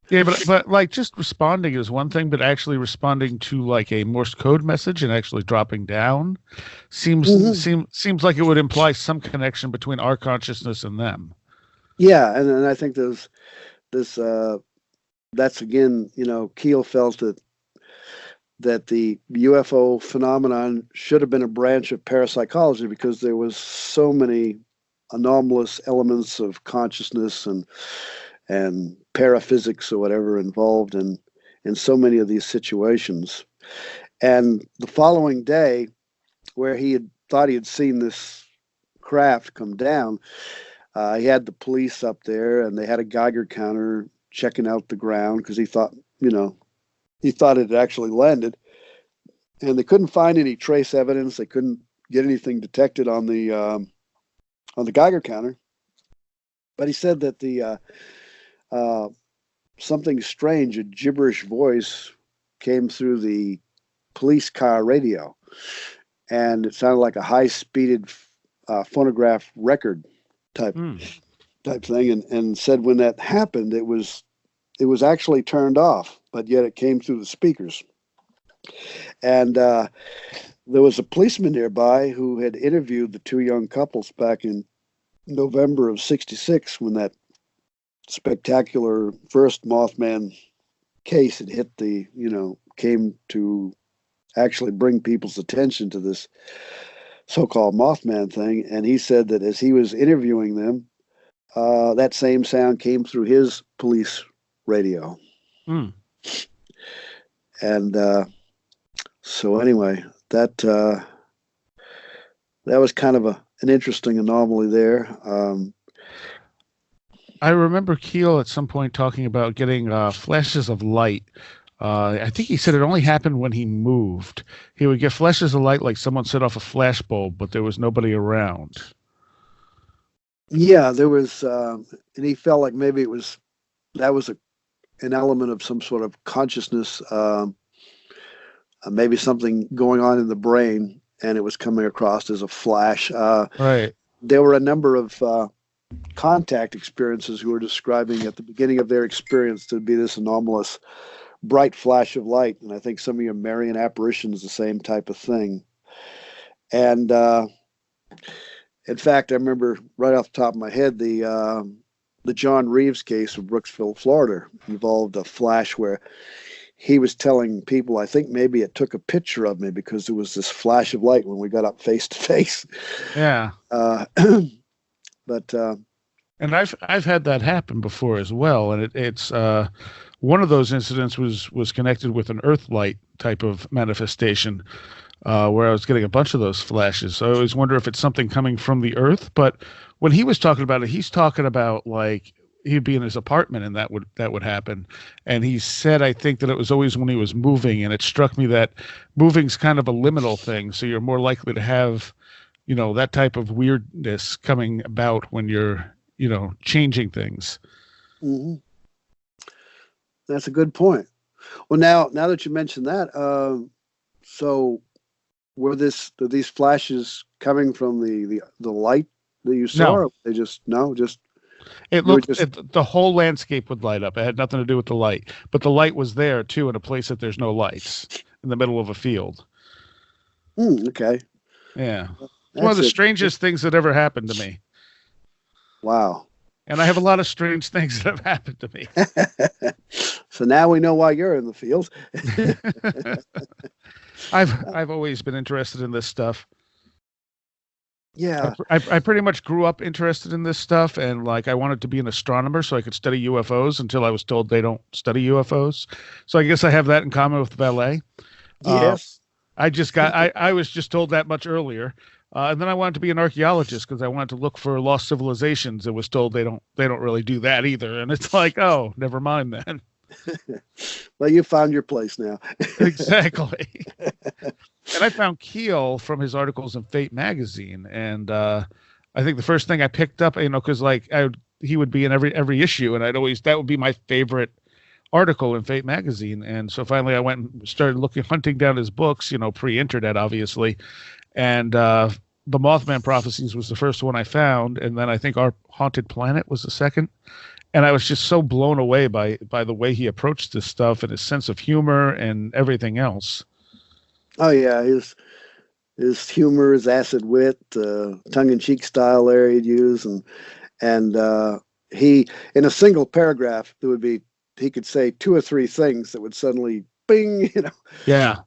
Speaker 1: Yeah, but like just responding is one thing, but actually responding to like a Morse code message and actually dropping down seems like it would imply some connection between our consciousness and them.
Speaker 3: Yeah, and I think that's again, Keel felt that the UFO phenomenon should have been a branch of parapsychology because there was so many anomalous elements of consciousness and paraphysics or whatever involved in so many of these situations. And the following day, where he had thought he had seen this craft come down, he had the police up there, and they had a Geiger counter checking out the ground because he thought it had actually landed, and they couldn't find any trace evidence. They couldn't get anything detected on the Geiger counter. But he said that the something strange, a gibberish voice, came through the police car radio, and it sounded like a high-speeded phonograph record type thing, and said when that happened, it was actually turned off, but yet it came through the speakers. And there was a policeman nearby who had interviewed the two young couples back in November of '66 when that spectacular first Mothman case had hit came to actually bring people's attention to this so-called Mothman thing. And he said that as he was interviewing them, that same sound came through his police radio. And so anyway, that was kind of an interesting anomaly there.
Speaker 1: I remember Keel at some point talking about getting flashes of light. I think he said it only happened when he moved. He would get flashes of light like someone set off a flash bulb, but there was nobody around.
Speaker 3: Yeah, there was, and he felt like maybe that was an element of some sort of consciousness, maybe something going on in the brain, and it was coming across as a flash.
Speaker 1: Right.
Speaker 3: There were a number of contact experiences who were describing at the beginning of their experience to be this anomalous bright flash of light, and I think some of your Marian apparitions, the same type of thing. And in fact, I remember right off the top of my head the John Reeves case of Brooksville, Florida, involved a flash where he was telling people, I think maybe it took a picture of me because there was this flash of light when we got up face to face.
Speaker 1: Yeah.
Speaker 3: But
Speaker 1: and I've had that happen before as well, and it's one of those incidents was connected with an Earth light type of manifestation, where I was getting a bunch of those flashes. So I always wonder if it's something coming from the Earth. But when he was talking about it, he's talking about like he'd be in his apartment and that would happen. And he said, I think that it was always when he was moving, and it struck me that moving's kind of a liminal thing, so you're more likely to have that type of weirdness coming about when you're, changing things.
Speaker 3: Mm-hmm. That's a good point. Well, now that you mentioned that, so were these flashes coming from the light that you saw?
Speaker 1: No.
Speaker 3: Or they just
Speaker 1: it looked the whole landscape would light up. It had nothing to do with the light, but the light was there too in a place that there's no lights, in the middle of a field.
Speaker 3: Okay.
Speaker 1: Yeah. It's one of the strangest things that ever happened to me.
Speaker 3: Wow.
Speaker 1: And I have a lot of strange things that have happened to me.
Speaker 3: So now we know why you're in the field.
Speaker 1: I've always been interested in this stuff.
Speaker 3: Yeah.
Speaker 1: I pretty much grew up interested in this stuff, and like I wanted to be an astronomer so I could study UFOs until I was told they don't study UFOs. So I guess I have that in common with the valet.
Speaker 3: Yes.
Speaker 1: I was just told that much earlier. And then I wanted to be an archaeologist because I wanted to look for lost civilizations. And was told they don't really do that either. And it's like, oh, never mind then.
Speaker 3: Well, you found your place now.
Speaker 1: Exactly. And I found Keel from his articles in Fate magazine, and I think the first thing I picked up, because he would be in every issue, and that would be my favorite article in Fate magazine. And so finally, I went and started hunting down his books, pre-internet, obviously, and the Mothman Prophecies was the first one I found, and then I think Our Haunted Planet was the second. And I was just so blown away by the way he approached this stuff and his sense of humor and everything else.
Speaker 3: Oh yeah, his humor, his acid wit, tongue-in-cheek style there he'd use, and he, in a single paragraph, he could say two or three things that would suddenly bing,
Speaker 1: Yeah.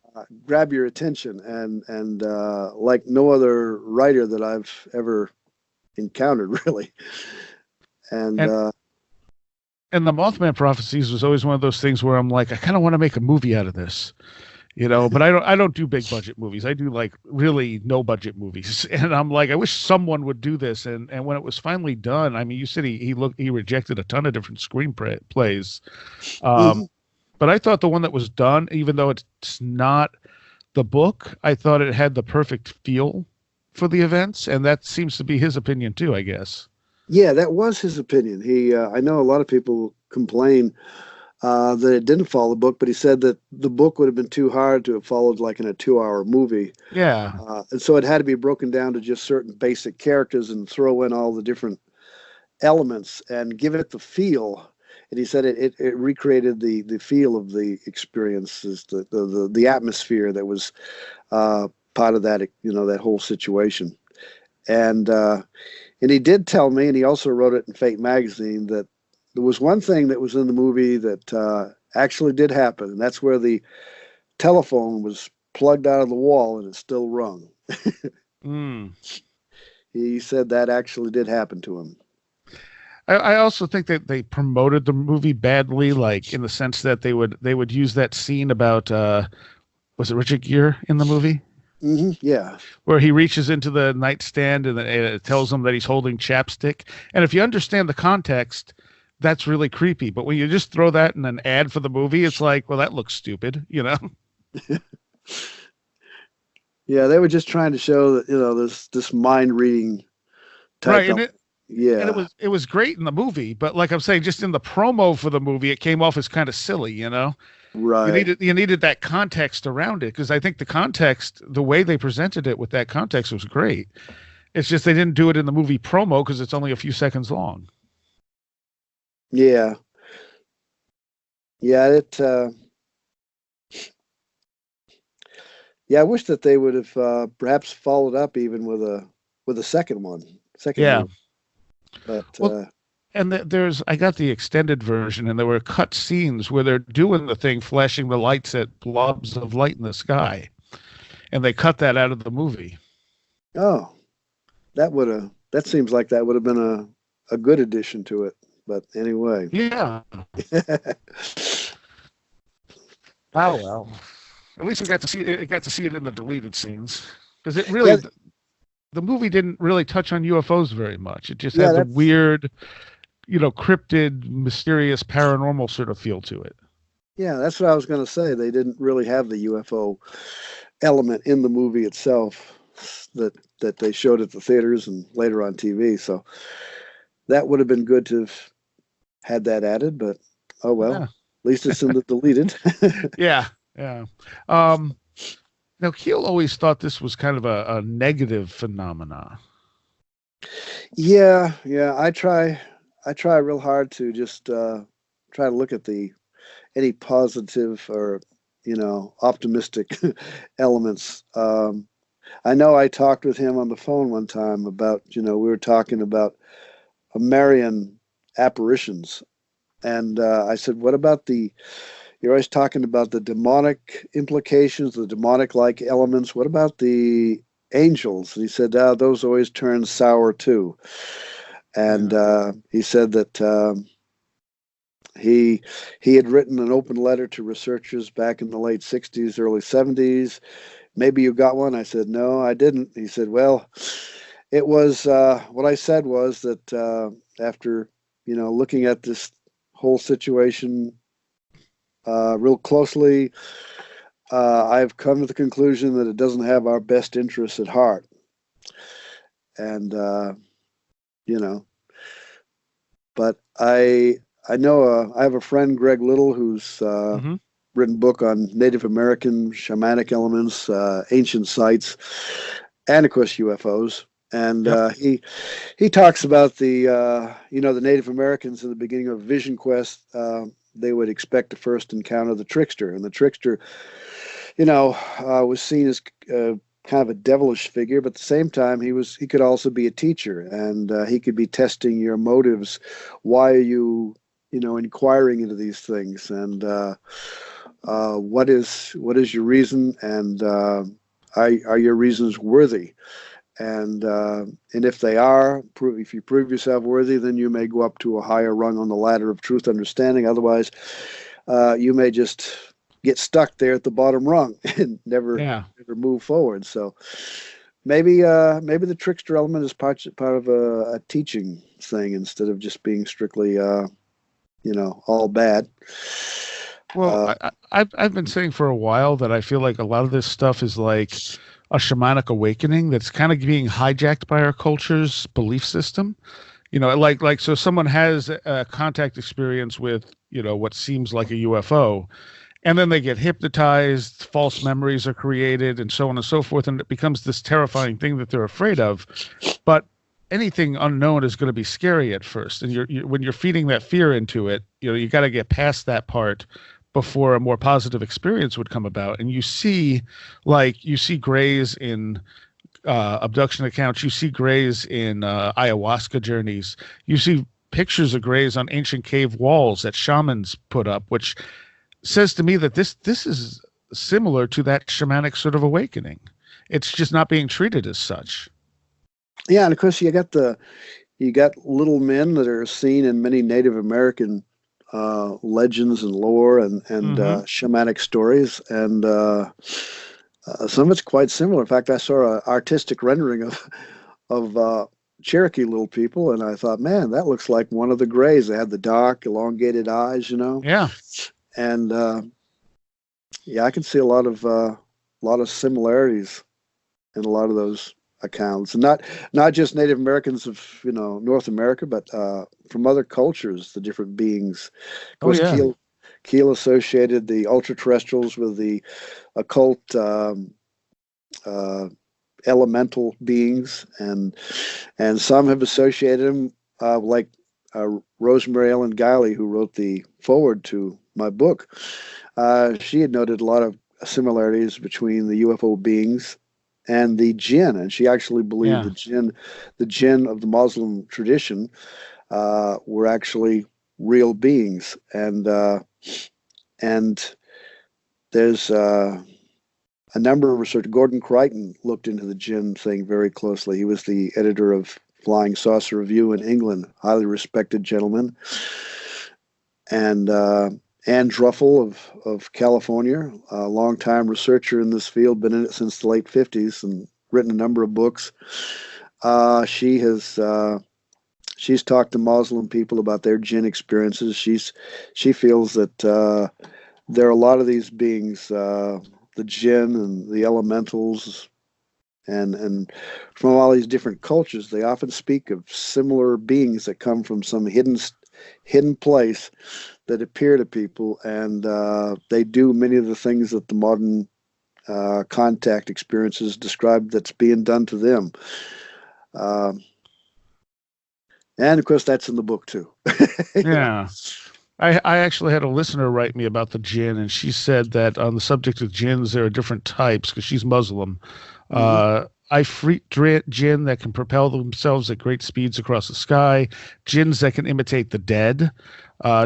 Speaker 3: grab your attention, and like no other writer that I've ever encountered, really. And
Speaker 1: the Mothman Prophecies was always one of those things where I'm like, I kind of want to make a movie out of this. But I don't do big budget movies. I do like really no budget movies. And I'm like, I wish someone would do this. And when it was finally done, I mean, you said he rejected a ton of different screenplays. But I thought the one that was done, even though it's not the book, I thought it had the perfect feel for the events. And that seems to be his opinion too, I guess.
Speaker 3: Yeah, that was his opinion. I know a lot of people complain that it didn't follow the book, but he said that the book would have been too hard to have followed like in a 2-hour movie.
Speaker 1: Yeah.
Speaker 3: And so it had to be broken down to just certain basic characters and throw in all the different elements and give it the feel. And he said it recreated the feel of the experiences, the atmosphere that was part of that, that whole situation. And he did tell me, and he also wrote it in Fate magazine, that there was one thing that was in the movie that actually did happen, and that's where the telephone was plugged out of the wall and it still rung. He said that actually did happen to him.
Speaker 1: I also think that they promoted the movie badly, like in the sense that they would use that scene about was it Richard Gere in the movie?
Speaker 3: Mm-hmm, yeah.
Speaker 1: Where he reaches into the nightstand and it tells him that he's holding chapstick. And if you understand the context, that's really creepy. But when you just throw that in an ad for the movie, it's like, well, that looks stupid,
Speaker 3: Yeah, they were just trying to show that, this mind reading type.
Speaker 1: Right. And it was great in the movie, but like I'm saying, just in the promo for the movie, it came off as kind of silly,
Speaker 3: Right.
Speaker 1: You needed that context around it, because I think the way they presented it with that context was great. It's just they didn't do it in the movie promo because it's only a few seconds long.
Speaker 3: Yeah. Yeah, I wish that they would have perhaps followed up even with a second one.
Speaker 1: Yeah.
Speaker 3: One. But
Speaker 1: and I got the extended version, and there were cut scenes where they're doing the thing, flashing the lights at blobs of light in the sky, and they cut that out of the movie.
Speaker 3: Oh, that seems like that would have been a good addition to it. But anyway.
Speaker 1: Yeah. Oh well. At least we got to see it in the deleted scenes, because it really the movie didn't really touch on UFOs very much. It just had the weird, cryptid, mysterious, paranormal sort of feel to it.
Speaker 3: Yeah, that's what I was going to say. They didn't really have the UFO element in the movie itself that they showed at the theaters and later on TV. So that would have been good to have had that added, but oh well. Yeah. At least it's in the deleted.
Speaker 1: Yeah. Now, Keel always thought this was kind of a negative phenomena.
Speaker 3: Yeah. I try real hard to just try to look at any positive or optimistic elements. I know I talked with him on the phone one time about we were talking about Marian apparitions, and I said, "What about you're always talking about the demonic implications, the demonic-like elements. What about the angels?" And he said, "Those always turn sour too." And he said that he had written an open letter to researchers back in the late 60s, early 70s, maybe you got one. I said, no, I didn't. He said, well, it was what I said was that after looking at this whole situation real closely, I've come to the conclusion that it doesn't have our best interests at heart. And you know, but I know I have a friend, Greg Little, who's written a book on Native American shamanic elements, ancient sites, and of course UFOs. And he talks about the the Native Americans in the beginning of Vision Quest. They would expect to first encounter the trickster, and the trickster, was seen as kind of a devilish figure, but at the same time, he could also be a teacher, and he could be testing your motives. Why are you, inquiring into these things, and what is your reason, and are your reasons worthy? And if they are, if you prove yourself worthy, then you may go up to a higher rung on the ladder of truth understanding. Otherwise, you may just get stuck there at the bottom rung and never move forward. So maybe the trickster element is part of a teaching thing instead of just being strictly all bad.
Speaker 1: Well, I've been saying for a while that I feel like a lot of this stuff is like a shamanic awakening that's kind of being hijacked by our culture's belief system. So someone has a contact experience with, what seems like a UFO, and then they get hypnotized, false memories are created, and so on and so forth, and it becomes this terrifying thing that they're afraid of. But anything unknown is going to be scary at first, and when you're feeding that fear into it, you got to get past that part before a more positive experience would come about. And you see grays in abduction accounts, you see grays in ayahuasca journeys, you see pictures of grays on ancient cave walls that shamans put up, which says to me that this is similar to that shamanic sort of awakening. It's just not being treated as such.
Speaker 3: Yeah, and of course you got little men that are seen in many Native American legends and lore and shamanic stories, and some of it's quite similar. In fact, I saw an artistic rendering of Cherokee little people, and I thought, man, that looks like one of the Greys. They had the dark, elongated eyes,
Speaker 1: Yeah.
Speaker 3: And I can see a lot of similarities in a lot of those accounts, and not just Native Americans of North America, but from other cultures, the different beings. Of course, Keel associated the ultra-terrestrials with the occult elemental beings, and some have associated them, like Rosemary Ellen Guiley, who wrote the foreword to my book. She had noted a lot of similarities between the UFO beings and the jinn, and she actually believed the jinn of the Muslim tradition were actually real beings, and there's a number of research. Gordon Crichton looked into the jinn thing very closely. He was the editor of Flying Saucer Review in England, highly respected gentleman. And Ann Druffel of California, a longtime researcher in this field, been in it since the late 50s and written a number of books. She's talked to Muslim people about their jinn experiences. She feels that there are a lot of these beings, the jinn and the elementals, and from all these different cultures, they often speak of similar beings that come from some hidden place that appear to people, and they do many of the things that the modern contact experiences describe that's being done to them. And of course, that's in the book too.
Speaker 1: Yeah. I actually had a listener write me about the jinn, and she said that on the subject of jinns, there are different types because she's Muslim. Ifrit jinn that can propel themselves at great speeds across the sky, jinns that can imitate the dead,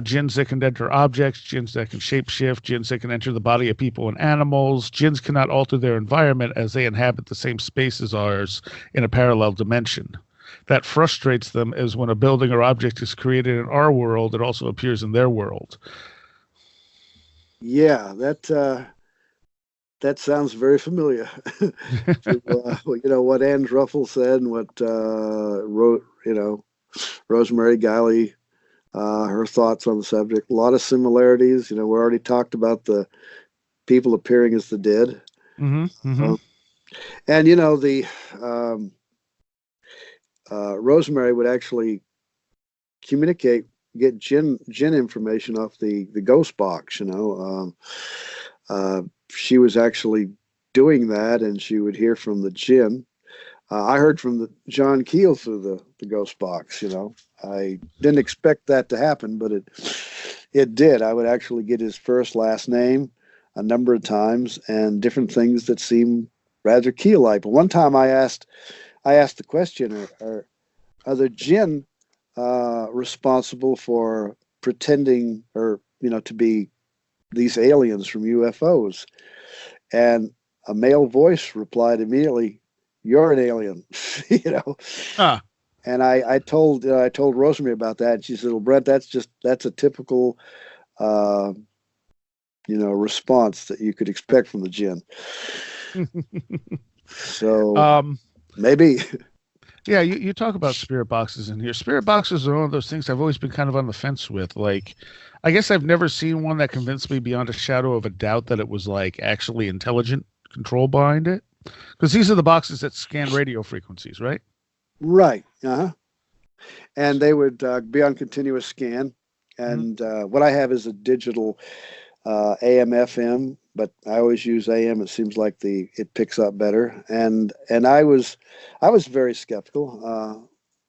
Speaker 1: jinns that can enter objects, jinns that can shapeshift, jinns that can enter the body of people and animals. Jinns cannot alter their environment as they inhabit the same space as ours in a parallel dimension. That frustrates them as when a building or object is created in our world, it also appears in their world.
Speaker 3: Yeah, that that sounds very familiar to what Anne Druffel said and what Rosemary Guiley, her thoughts on the subject. A lot of similarities. We already talked about the people appearing as the dead.
Speaker 1: Mm-hmm. Mm-hmm.
Speaker 3: And the Rosemary would actually get gin information off the ghost box. She was actually doing that, and she would hear from the gin. I heard from the John Keel through the ghost box. I didn't expect that to happen, but it did. I would actually get his first last name a number of times and different things that seemed rather Keel-like. But one time I asked the question, are the jinn responsible for pretending or to be these aliens from UFOs? And a male voice replied immediately, "You're an alien."
Speaker 1: Ah.
Speaker 3: And I told Rosemary about that, and she said, "Well, Brent, that's a typical response that you could expect from the jinn." So maybe.
Speaker 1: Yeah, you talk about spirit boxes in here. Spirit boxes are one of those things I've always been kind of on the fence with. Like, I guess I've never seen one that convinced me beyond a shadow of a doubt that it was like actually intelligent control behind it. Because these are the boxes that scan radio frequencies, right?
Speaker 3: Right. Uh-huh. And they would be on continuous scan. And what I have is a digital AM FM, but I always use AM. It seems like it picks up better. And I was very skeptical,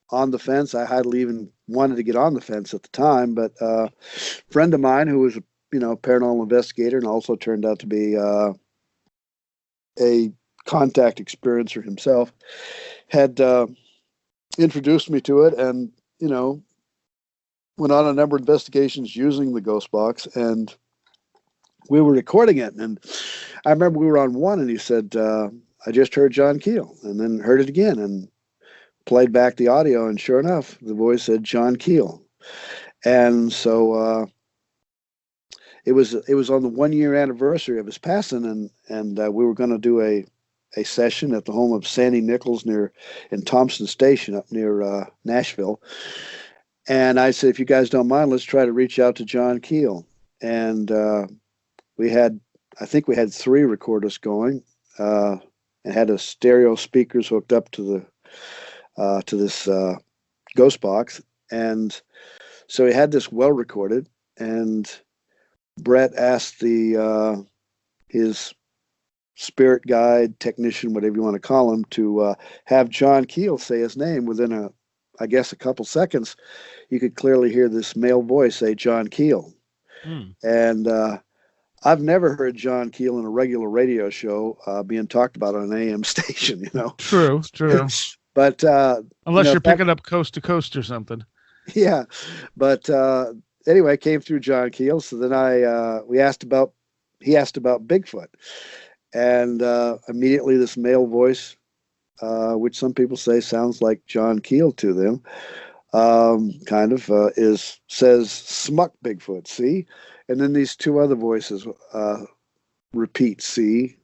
Speaker 3: on the fence. I hardly even wanted to get on the fence at the time, but a friend of mine who was a paranormal investigator and also turned out to be a contact experiencer himself had introduced me to it, and went on a number of investigations using the ghost box, and we were recording it. And I remember we were on one, and he said, "I just heard John Keel," and then heard it again and played back the audio, and sure enough, the voice said John Keel. And so it was on the 1 year anniversary of his passing, and we were going to do a session at the home of Sandy Nichols in Thompson Station up near Nashville. And I said, if you guys don't mind, let's try to reach out to John Keel. And I think we had 3 recorders going, and had a stereo speakers hooked up to this ghost box. And so he had this well recorded, and Brett asked his spirit guide, technician, whatever you want to call him, to have John Keel say his name. Within I guess a couple seconds, you could clearly hear this male voice say John Keel. And I've never heard John Keel in a regular radio show being talked about on an AM station,
Speaker 1: True.
Speaker 3: But
Speaker 1: unless you're picking up coast to coast or something.
Speaker 3: Yeah, but anyway, came through John Keel. So then he asked about Bigfoot, and immediately this male voice, which some people say sounds like John Keel to them, kind of says "smuck Bigfoot," see, and then these 2 other voices repeat "see,"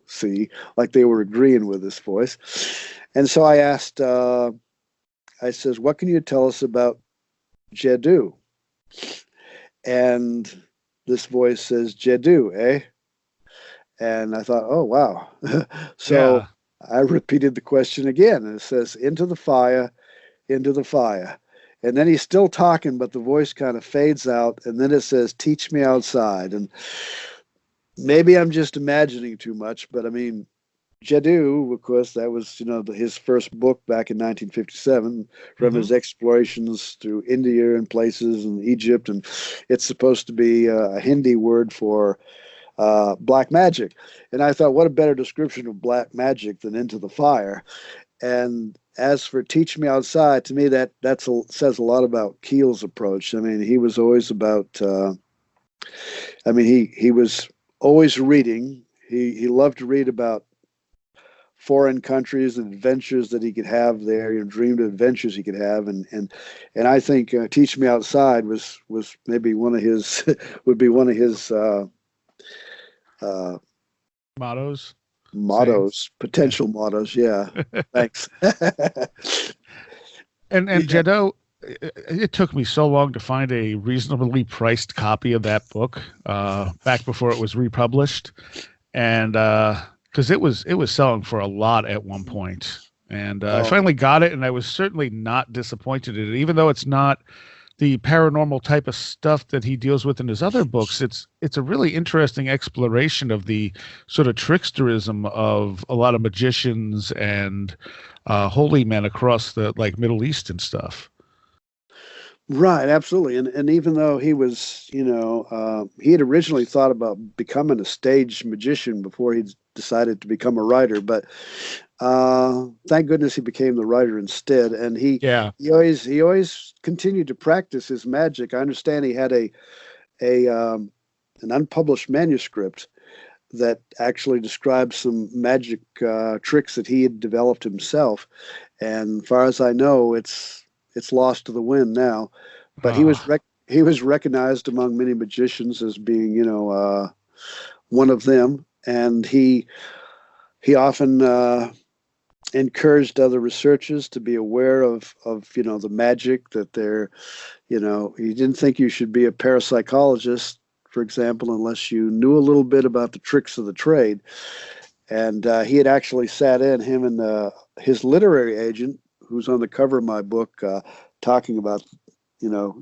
Speaker 3: like they were agreeing with this voice. And so I asked, I says, "What can you tell us about Jeddu?" And this voice says, "Jeddu, eh?" And I thought, oh, wow. So yeah. I repeated the question again, and it says, "Into the fire, into the fire." And then he's still talking, but the voice kind of fades out, and then it says, "Teach me outside." And maybe I'm just imagining too much, but I mean, Jeddu, of course, that was his first book back in 1957, from his explorations through India and places, and Egypt, and it's supposed to be a Hindi word for black magic. And I thought, what a better description of black magic than "into the fire." And as for "teach me outside," to me that says a lot about Keel's approach. I mean, he was always about. He was always reading. He loved to read about foreign countries and adventures that he could have there. Dreamed of adventures he could have, and I think "Teach Me Outside" was maybe one of his would be one of his
Speaker 1: Mottos.
Speaker 3: Mottos,
Speaker 1: Yeah.
Speaker 3: potential mottos. Yeah. Thanks.
Speaker 1: And
Speaker 3: Yeah.
Speaker 1: Jado, it took me so long to find a reasonably priced copy of that book, back before it was republished, and because it was selling for a lot at one point. And I
Speaker 3: Oh,
Speaker 1: finally got it, and I was certainly not disappointed in it, even though it's not the paranormal type of stuff that he deals with in his other books. It's a really interesting exploration of the sort of tricksterism of a lot of magicians and holy men across the like Middle East and stuff.
Speaker 3: right, absolutely. And even though he was, he had originally thought about becoming a stage magician before he decided to become a writer, but thank goodness he became the writer instead. And
Speaker 1: Yeah.
Speaker 3: he always continued to practice his magic. I understand he had a an unpublished manuscript that actually describes some magic tricks that he had developed himself. And as far as I know, it's lost to the wind now. But
Speaker 1: Uh,
Speaker 3: he was recognized among many magicians as being, one of them, and he often encouraged other researchers to be aware of the magic that they're. He didn't think you should be a parapsychologist, for example, unless you knew a little bit about the tricks of the trade. And he had actually sat in, him and his literary agent, who's on the cover of my book, talking about,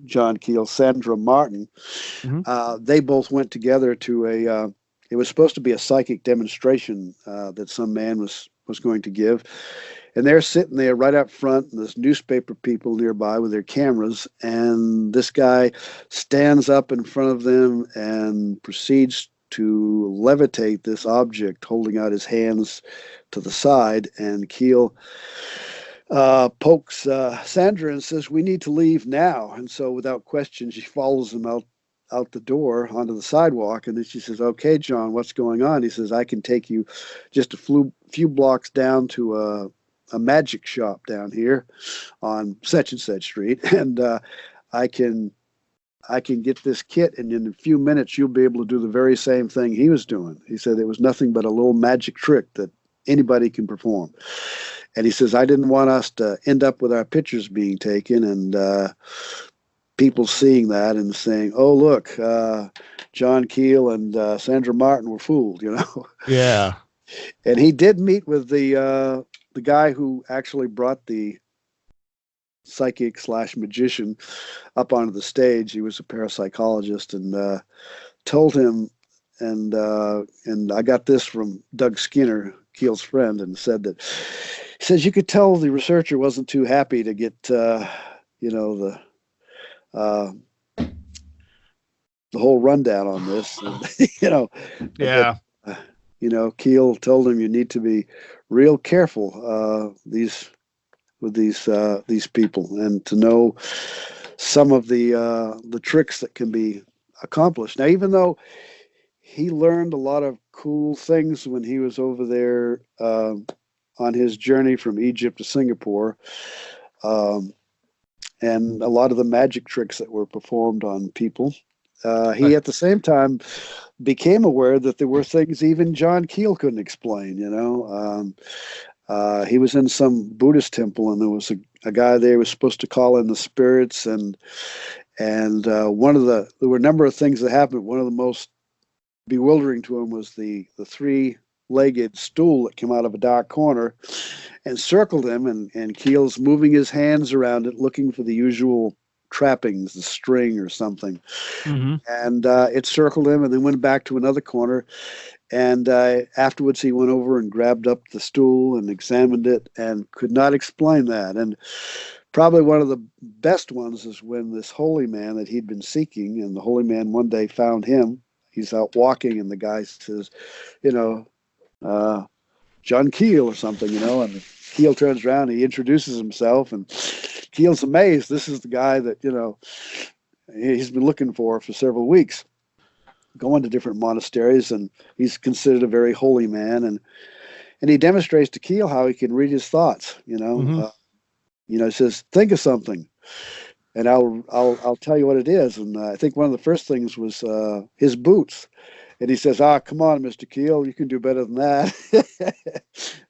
Speaker 3: John Keel, Sandra Martin.
Speaker 1: mhm.
Speaker 3: They both went together to it was supposed to be a psychic demonstration that some man was going to give. And they're sitting there right up front, and there's newspaper people nearby with their cameras. And this guy stands up in front of them and proceeds to levitate this object, holding out his hands to the side. And Keel pokes Sandra and says, "We need to leave now." And so, without question, she follows him out the door onto the sidewalk. And then she says, "Okay, John, what's going on?" He says, "I can take you just a few blocks down to a magic shop down here on such and such street, and I can get this kit, and in a few minutes you'll be able to do the very same thing he was doing." He said it was nothing but a little magic trick that anybody can perform. And he says, "I didn't want us to end up with our pictures being taken and people seeing that and saying, 'Oh, look, John Keel and Sandra Martin were fooled,' you know."
Speaker 1: Yeah.
Speaker 3: And he did meet with the guy who actually brought the psychic slash magician up onto the stage. He was a parapsychologist, and told him, and I got this from Doug Skinner, Keel's friend, and said that he says you could tell the researcher wasn't too happy to get the uh, the whole rundown on this, and, but
Speaker 1: Yeah.
Speaker 3: Keel told him you need to be real careful with these people, and to know some of the tricks that can be accomplished. Now, even though he learned a lot of cool things when he was over there on his journey from Egypt to Singapore, um, and a lot of the magic tricks that were performed on people,
Speaker 1: Uh,
Speaker 3: he at the same time became aware that there were things even John Keel couldn't explain. He was in some Buddhist temple, and there was a guy there who was supposed to call in the spirits, and there were a number of things that happened. One of the most bewildering to him was the three-legged stool that came out of a dark corner and circled him, and Keel's moving his hands around it, looking for the usual trappings, the string or something,
Speaker 1: mhm.
Speaker 3: and it circled him, and then went back to another corner. And afterwards, he went over and grabbed up the stool and examined it, and could not explain that. And probably one of the best ones is when this holy man that he'd been seeking, and the holy man one day found him. He's out walking, and the guy says, you know, John Keel or something, and Keel turns around, and he introduces himself, and Keel's amazed. This is the guy that, he's been looking for several weeks, going to different monasteries, and he's considered a very holy man, and he demonstrates to Keel how he can read his thoughts.
Speaker 1: Mhm.
Speaker 3: He says, "Think of something, and I'll tell you what it is." And I think one of the first things was his boots, And he says, come on, Mr. Keel, you can do better than that.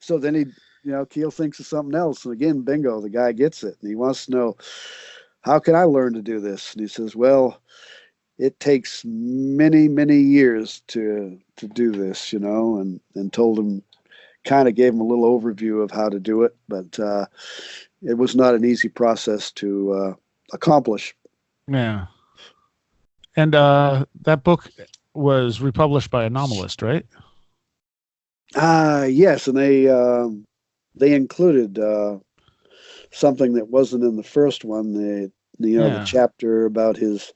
Speaker 3: So then Keel thinks of something else. And again, bingo, the guy gets it. And he wants to know, how can I learn to do this? And he says, well, it takes many, many years to do this, and told him, kind of gave him a little overview of how to do it. But it was not an easy process to accomplish.
Speaker 1: Yeah. And that book was republished by Anomalist, right?
Speaker 3: Yes, and they included something that wasn't in the first one. The chapter about his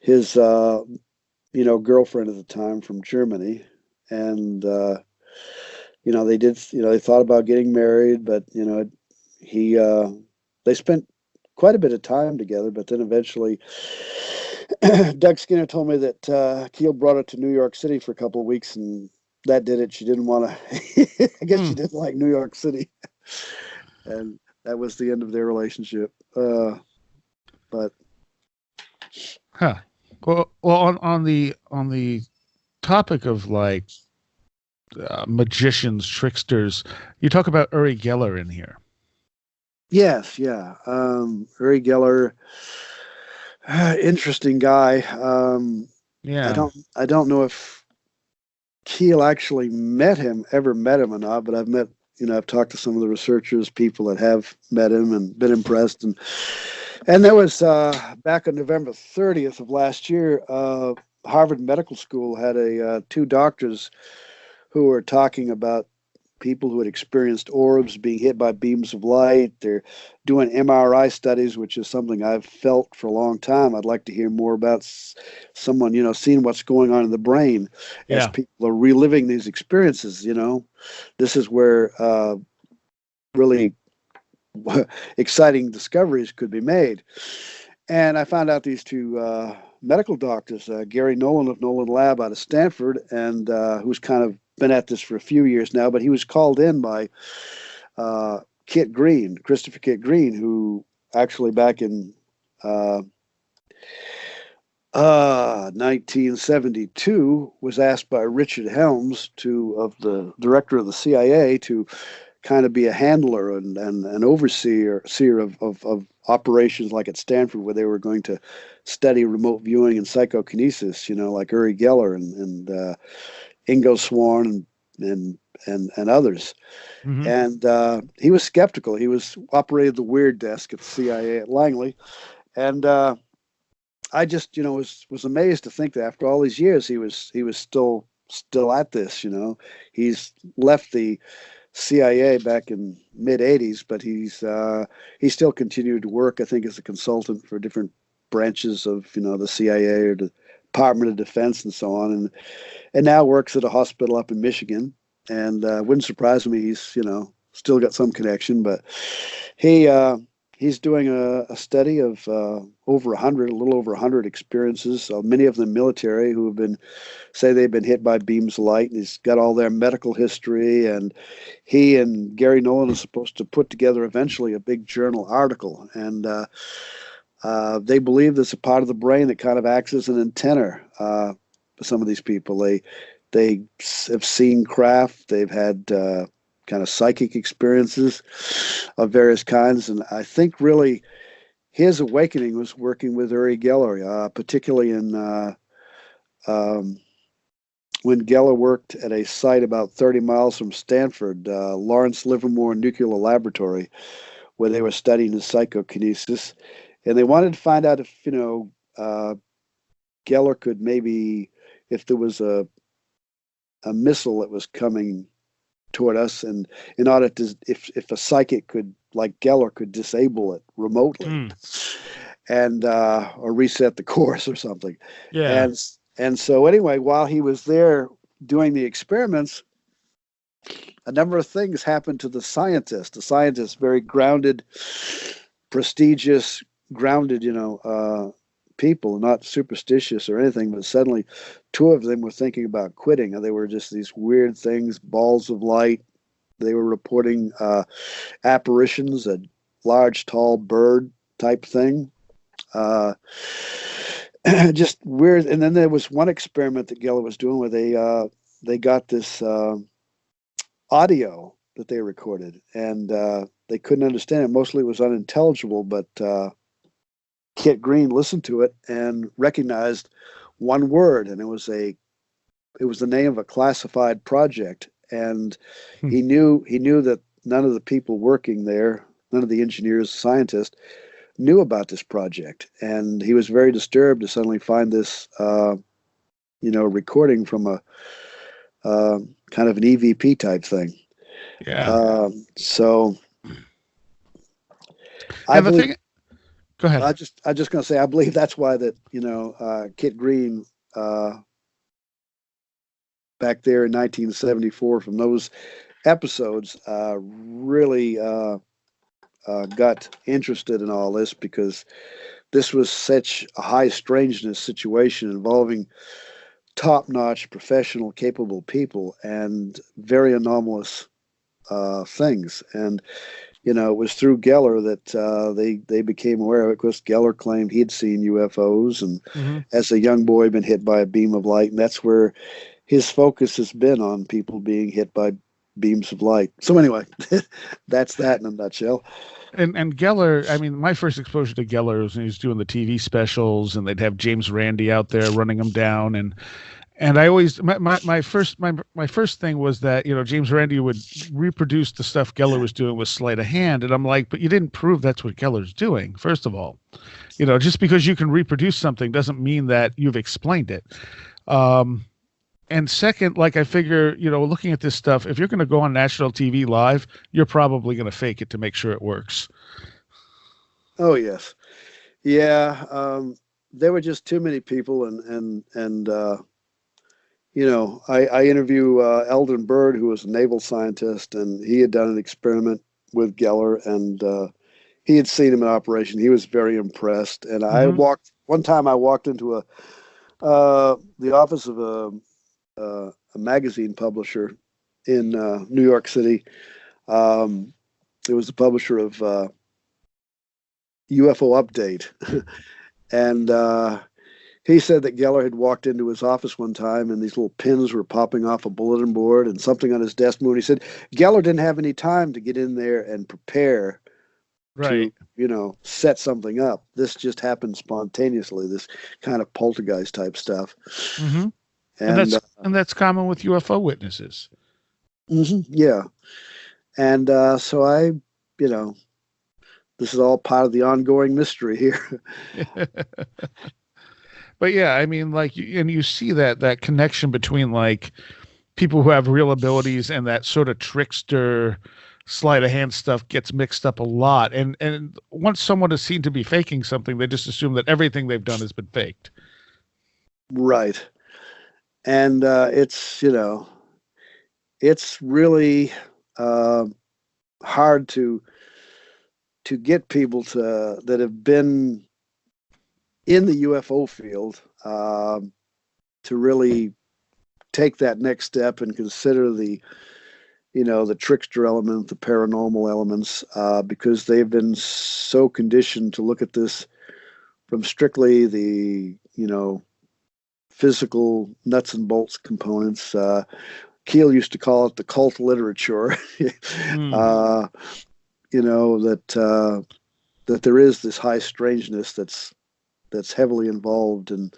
Speaker 3: girlfriend at the time from Germany, and they thought about getting married, but they spent quite a bit of time together, but then eventually Doug Skinner told me that Keel brought her to New York City for a couple of weeks, and that did it. She didn't want to, I guess she didn't like New York City. And that was the end of their relationship. But
Speaker 1: Huh. Well, on the topic of like magicians, tricksters, you talk about Uri Geller in here.
Speaker 3: Yes, yeah. Uri Geller, interesting guy.
Speaker 1: Yeah.
Speaker 3: I don't know if Keel actually ever met him or not, but I've talked to some of the researchers, people that have met him and been impressed. And there was, back on November 30th of last year, Harvard Medical School had two doctors who were talking about people who had experienced orbs being hit by beams of light. They're doing MRI studies, which is something I've felt for a long time. I'd like to hear more about someone, seeing what's going on in the brain as people are reliving these experiences. This is where really exciting discoveries could be made. And I found out these two medical doctors, Gary Nolan of Nolan Lab out of Stanford, and who's kind of been at this for a few years now, but he was called in by Christopher Kit Green, who actually back in 1972 was asked by Richard Helms, of the director of the CIA, to kind of be a handler and an overseer of operations like at Stanford, where they were going to study remote viewing and psychokinesis, like Uri Geller and Ingo Swann and others.
Speaker 1: Mm-hmm.
Speaker 3: And he was skeptical. He operated the weird desk at the CIA at Langley. And I just, was amazed to think that after all these years, he was still at this, He's left the CIA back in mid 80s, but he still continued to work, I think, as a consultant for different branches of, the CIA or the Department of Defense and so on. And now works at a hospital up in Michigan. And wouldn't surprise me, he's, still got some connection, but he's doing a study of a little over 100 experiences, many of them military, who say they've been hit by beams of light, and he's got all their medical history. And he and Gary Nolan are supposed to put together eventually a big journal article. And they believe there's a part of the brain that kind of acts as an antenna for some of these people. They have seen craft. They've had kind of psychic experiences of various kinds. And I think really his awakening was working with Uri Geller, particularly in when Geller worked at a site about 30 miles from Stanford, Lawrence Livermore Nuclear Laboratory, where they were studying his psychokinesis. And they wanted to find out if, Geller could maybe, if there was a missile that was coming toward us, and in order to, if a psychic could, like Geller, could disable it remotely and or reset the course or something.
Speaker 1: Yeah.
Speaker 3: And so anyway, while he was there doing the experiments, a number of things happened to the scientist. The scientist, very grounded, prestigious, grounded, people, not superstitious or anything, but suddenly two of them were thinking about quitting. They were just these weird things, balls of light. They were reporting apparitions, a large, tall bird type thing. just weird. And then there was one experiment that Geller was doing where they got this audio that they recorded, and they couldn't understand it. Mostly it was unintelligible, but Kit Green listened to it and recognized one word, and it was the name of a classified project. And he knew that none of the people working there, none of the engineers, scientists, knew about this project, and he was very disturbed to suddenly find this, recording from a kind of an EVP type thing.
Speaker 1: Yeah.
Speaker 3: So I
Speaker 1: And the
Speaker 3: believe.
Speaker 1: thing, go ahead.
Speaker 3: I just going to say I believe that's why that Kit Green back there in 1974 from those episodes really got interested in all this, because this was such a high strangeness situation involving top-notch, professional, capable people and very anomalous things. And it was through Geller that they became aware of it, because Geller claimed he had seen UFOs, and as a young boy been hit by a beam of light, and that's where his focus has been, on people being hit by beams of light. So anyway, that's that in a nutshell.
Speaker 1: And Geller, I mean, my first exposure to Geller was when he was doing the TV specials, and they'd have James Randi out there running them down, and I always my first thing was that James Randi would reproduce the stuff Geller was doing with sleight of hand, and I'm like, but you didn't prove that's what Geller's doing. First of all, just because you can reproduce something doesn't mean that you've explained it. And second, like, I figure, looking at this stuff, if you're going to go on national TV live, you're probably going to fake it to make sure it works.
Speaker 3: Oh yes, yeah. There were just too many people, and I interview Eldon Bird, who was a naval scientist, and he had done an experiment with Geller, and he had seen him in operation. He was very impressed, and one time I walked into the office of a magazine publisher in New York City. It was the publisher of UFO Update, and he said that Geller had walked into his office one time, and these little pins were popping off a bulletin board and something on his desk moved. He said Geller didn't have any time to get in there and prepare to set something up. This just happened spontaneously, this kind of poltergeist type stuff.
Speaker 1: And that's common with UFO witnesses.
Speaker 3: Yeah. And so I, this is all part of the ongoing mystery here.
Speaker 1: But yeah, I mean, like, and you see that connection between, like, people who have real abilities and that sort of trickster sleight of hand stuff gets mixed up a lot. And once someone is seen to be faking something, they just assume that everything they've done has been faked.
Speaker 3: Right. And it's really hard to get people that have been in the UFO field to really take that next step and consider the trickster element, the paranormal elements, because they've been so conditioned to look at this from strictly the physical nuts and bolts components. Keel used to call it the cult literature. That there is this high strangeness that's heavily involved, and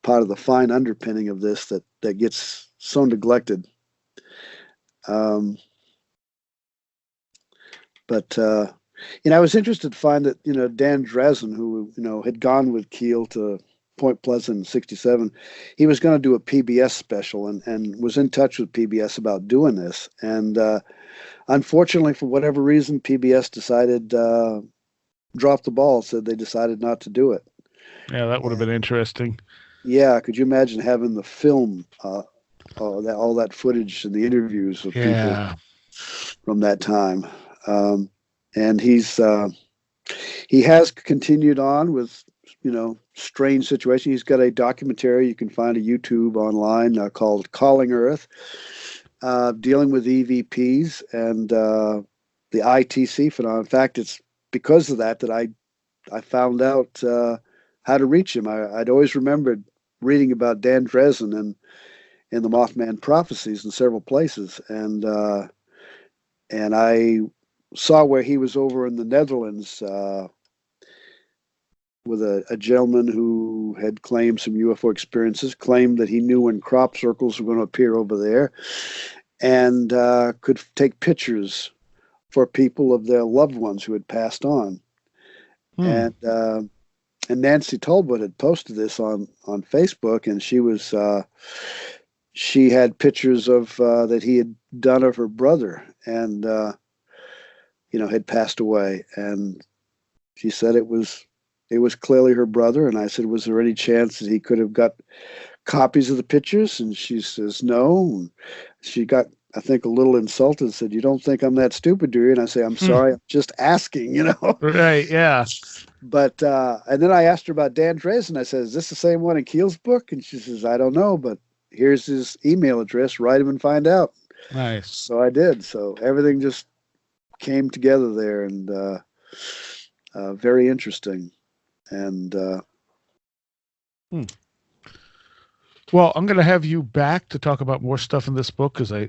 Speaker 3: part of the fine underpinning of this that gets so neglected. But I was interested to find that Dan Drazen, who had gone with Keel to Point Pleasant in '67, he was going to do a PBS special, and was in touch with PBS about doing this. And unfortunately, for whatever reason, PBS decided dropped the ball. Said they decided not to do it.
Speaker 1: Yeah, that would have been interesting.
Speaker 3: Yeah, could you imagine having the film, all that footage and the interviews of people from that time? And he has continued on with strange situation. He's got a documentary you can find on YouTube online called Calling Earth, dealing with EVPs and the ITC phenomenon. In fact, it's because of that I found out how to reach him. I'd always remembered reading about Dan Dresden in the Mothman Prophecies in several places, and I saw where he was over in the Netherlands with a gentleman who had claimed some UFO experiences, claimed that he knew when crop circles were going to appear over there, and could take pictures for people of their loved ones who had passed on. And Nancy Talbot had posted this on Facebook, and she had pictures of that he had done of her brother, and had passed away. And she said it was clearly her brother. And I said, was there any chance that he could have got copies of the pictures? And she says no. And she got, I think, a little insulted, said, "You don't think I'm that stupid, do you?" And I say, "I'm sorry, I'm just asking,
Speaker 1: Right, yeah.
Speaker 3: But and then I asked her about Dan Dresden. I said, "Is this the same one in Keel's book?" And she says, "I don't know, but here's his email address. Write him and find out."
Speaker 1: Nice.
Speaker 3: So I did. So everything just came together there, and very interesting. And
Speaker 1: Well, I'm going to have you back to talk about more stuff in this book, because I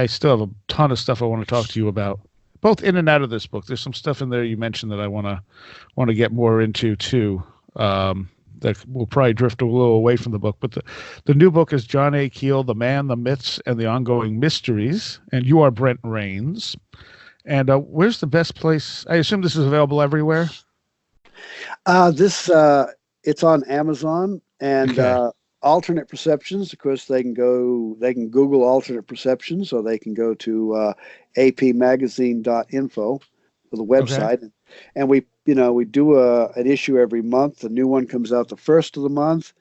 Speaker 1: still have a ton of stuff I want to talk to you about, both in and out of this book. There's some stuff in there you mentioned that I want to get more into too. That will probably drift a little away from the book. But the new book is John A. Keel, The Man, the Myths, and the Ongoing Mysteries. And you are Brent Raynes. And where's the best place? I assume this is available everywhere?
Speaker 3: It's on Amazon, and
Speaker 1: Okay.
Speaker 3: Alternate Perceptions. Of course, they can Google Alternate Perceptions, or they can go to apmagazine.info for the website. Okay. And we do an issue every month. The new one comes out the first of the month,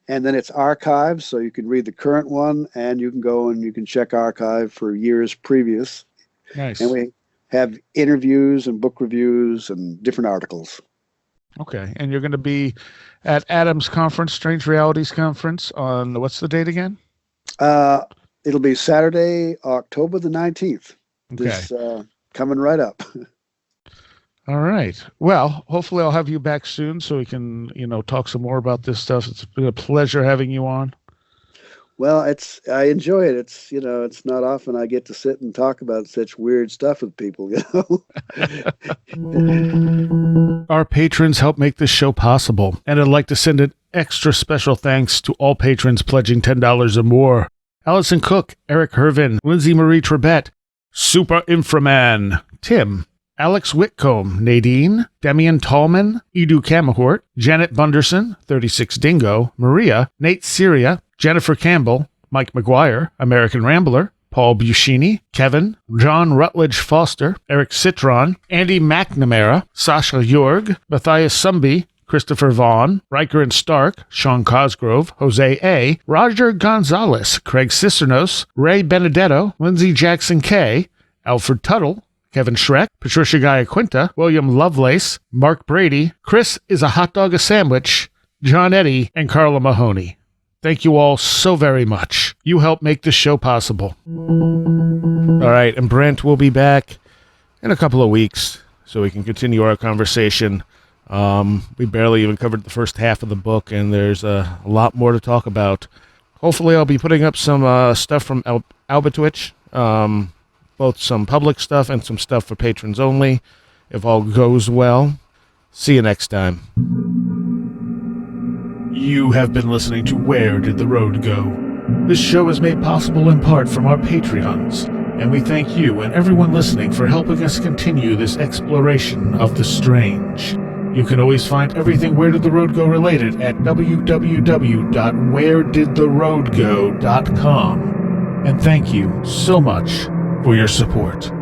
Speaker 3: and then it's archived, so you can read the current one, and you can go and you can check archive for years previous.
Speaker 1: Nice.
Speaker 3: And we have interviews and book reviews and different articles.
Speaker 1: Okay. And you're going to be at Adam's conference, Strange Realities Conference, on what's the date again?
Speaker 3: It'll be Saturday, October the 19th.
Speaker 1: Okay.
Speaker 3: This coming right up.
Speaker 1: All right. Well, hopefully I'll have you back soon so we can, talk some more about this stuff. It's been a pleasure having you on.
Speaker 3: Well, I enjoy it. It's not often I get to sit and talk about such weird stuff with people,
Speaker 1: Our patrons help make this show possible, and I'd like to send an extra special thanks to all patrons pledging $10 or more. Allison Cook, Eric Hervin, Lindsay Marie Trebet, Super Inframan, Tim, Alex Whitcomb, Nadine, Demian Tallman, Edu Camahort, Janet Bunderson, 36 Dingo, Maria, Nate Seriah, Jennifer Campbell, Mike McGuire, American Rambler, Paul Buscini, Kevin, John Rutledge Foster, Eric Citron, Andy McNamara, Sasha Jorg, Matthias Sumby, Christopher Vaughn, Riker and Stark, Sean Cosgrove, Jose A., Roger Gonzalez, Craig Cicernos, Ray Benedetto, Lindsey Jackson K., Alfred Tuttle, Kevin Schreck, Patricia Gaia-Quinta, William Lovelace, Mark Brady, Chris is a hot dog a sandwich, John Eddy, and Carla Mahoney. Thank you all so very much. You help make this show possible. All right, and Brent will be back in a couple of weeks so we can continue our conversation. We barely even covered the first half of the book, and there's a lot more to talk about. Hopefully I'll be putting up some stuff from Albatwitch, both some public stuff and some stuff for patrons only, if all goes well. See you next time. You have been listening to Where Did the Road Go? This show is made possible in part from our Patreons, and we thank you and everyone listening for helping us continue this exploration of the strange. You can always find everything Where Did the Road Go related at www.wheredidtheroadgo.com. And thank you so much for your support.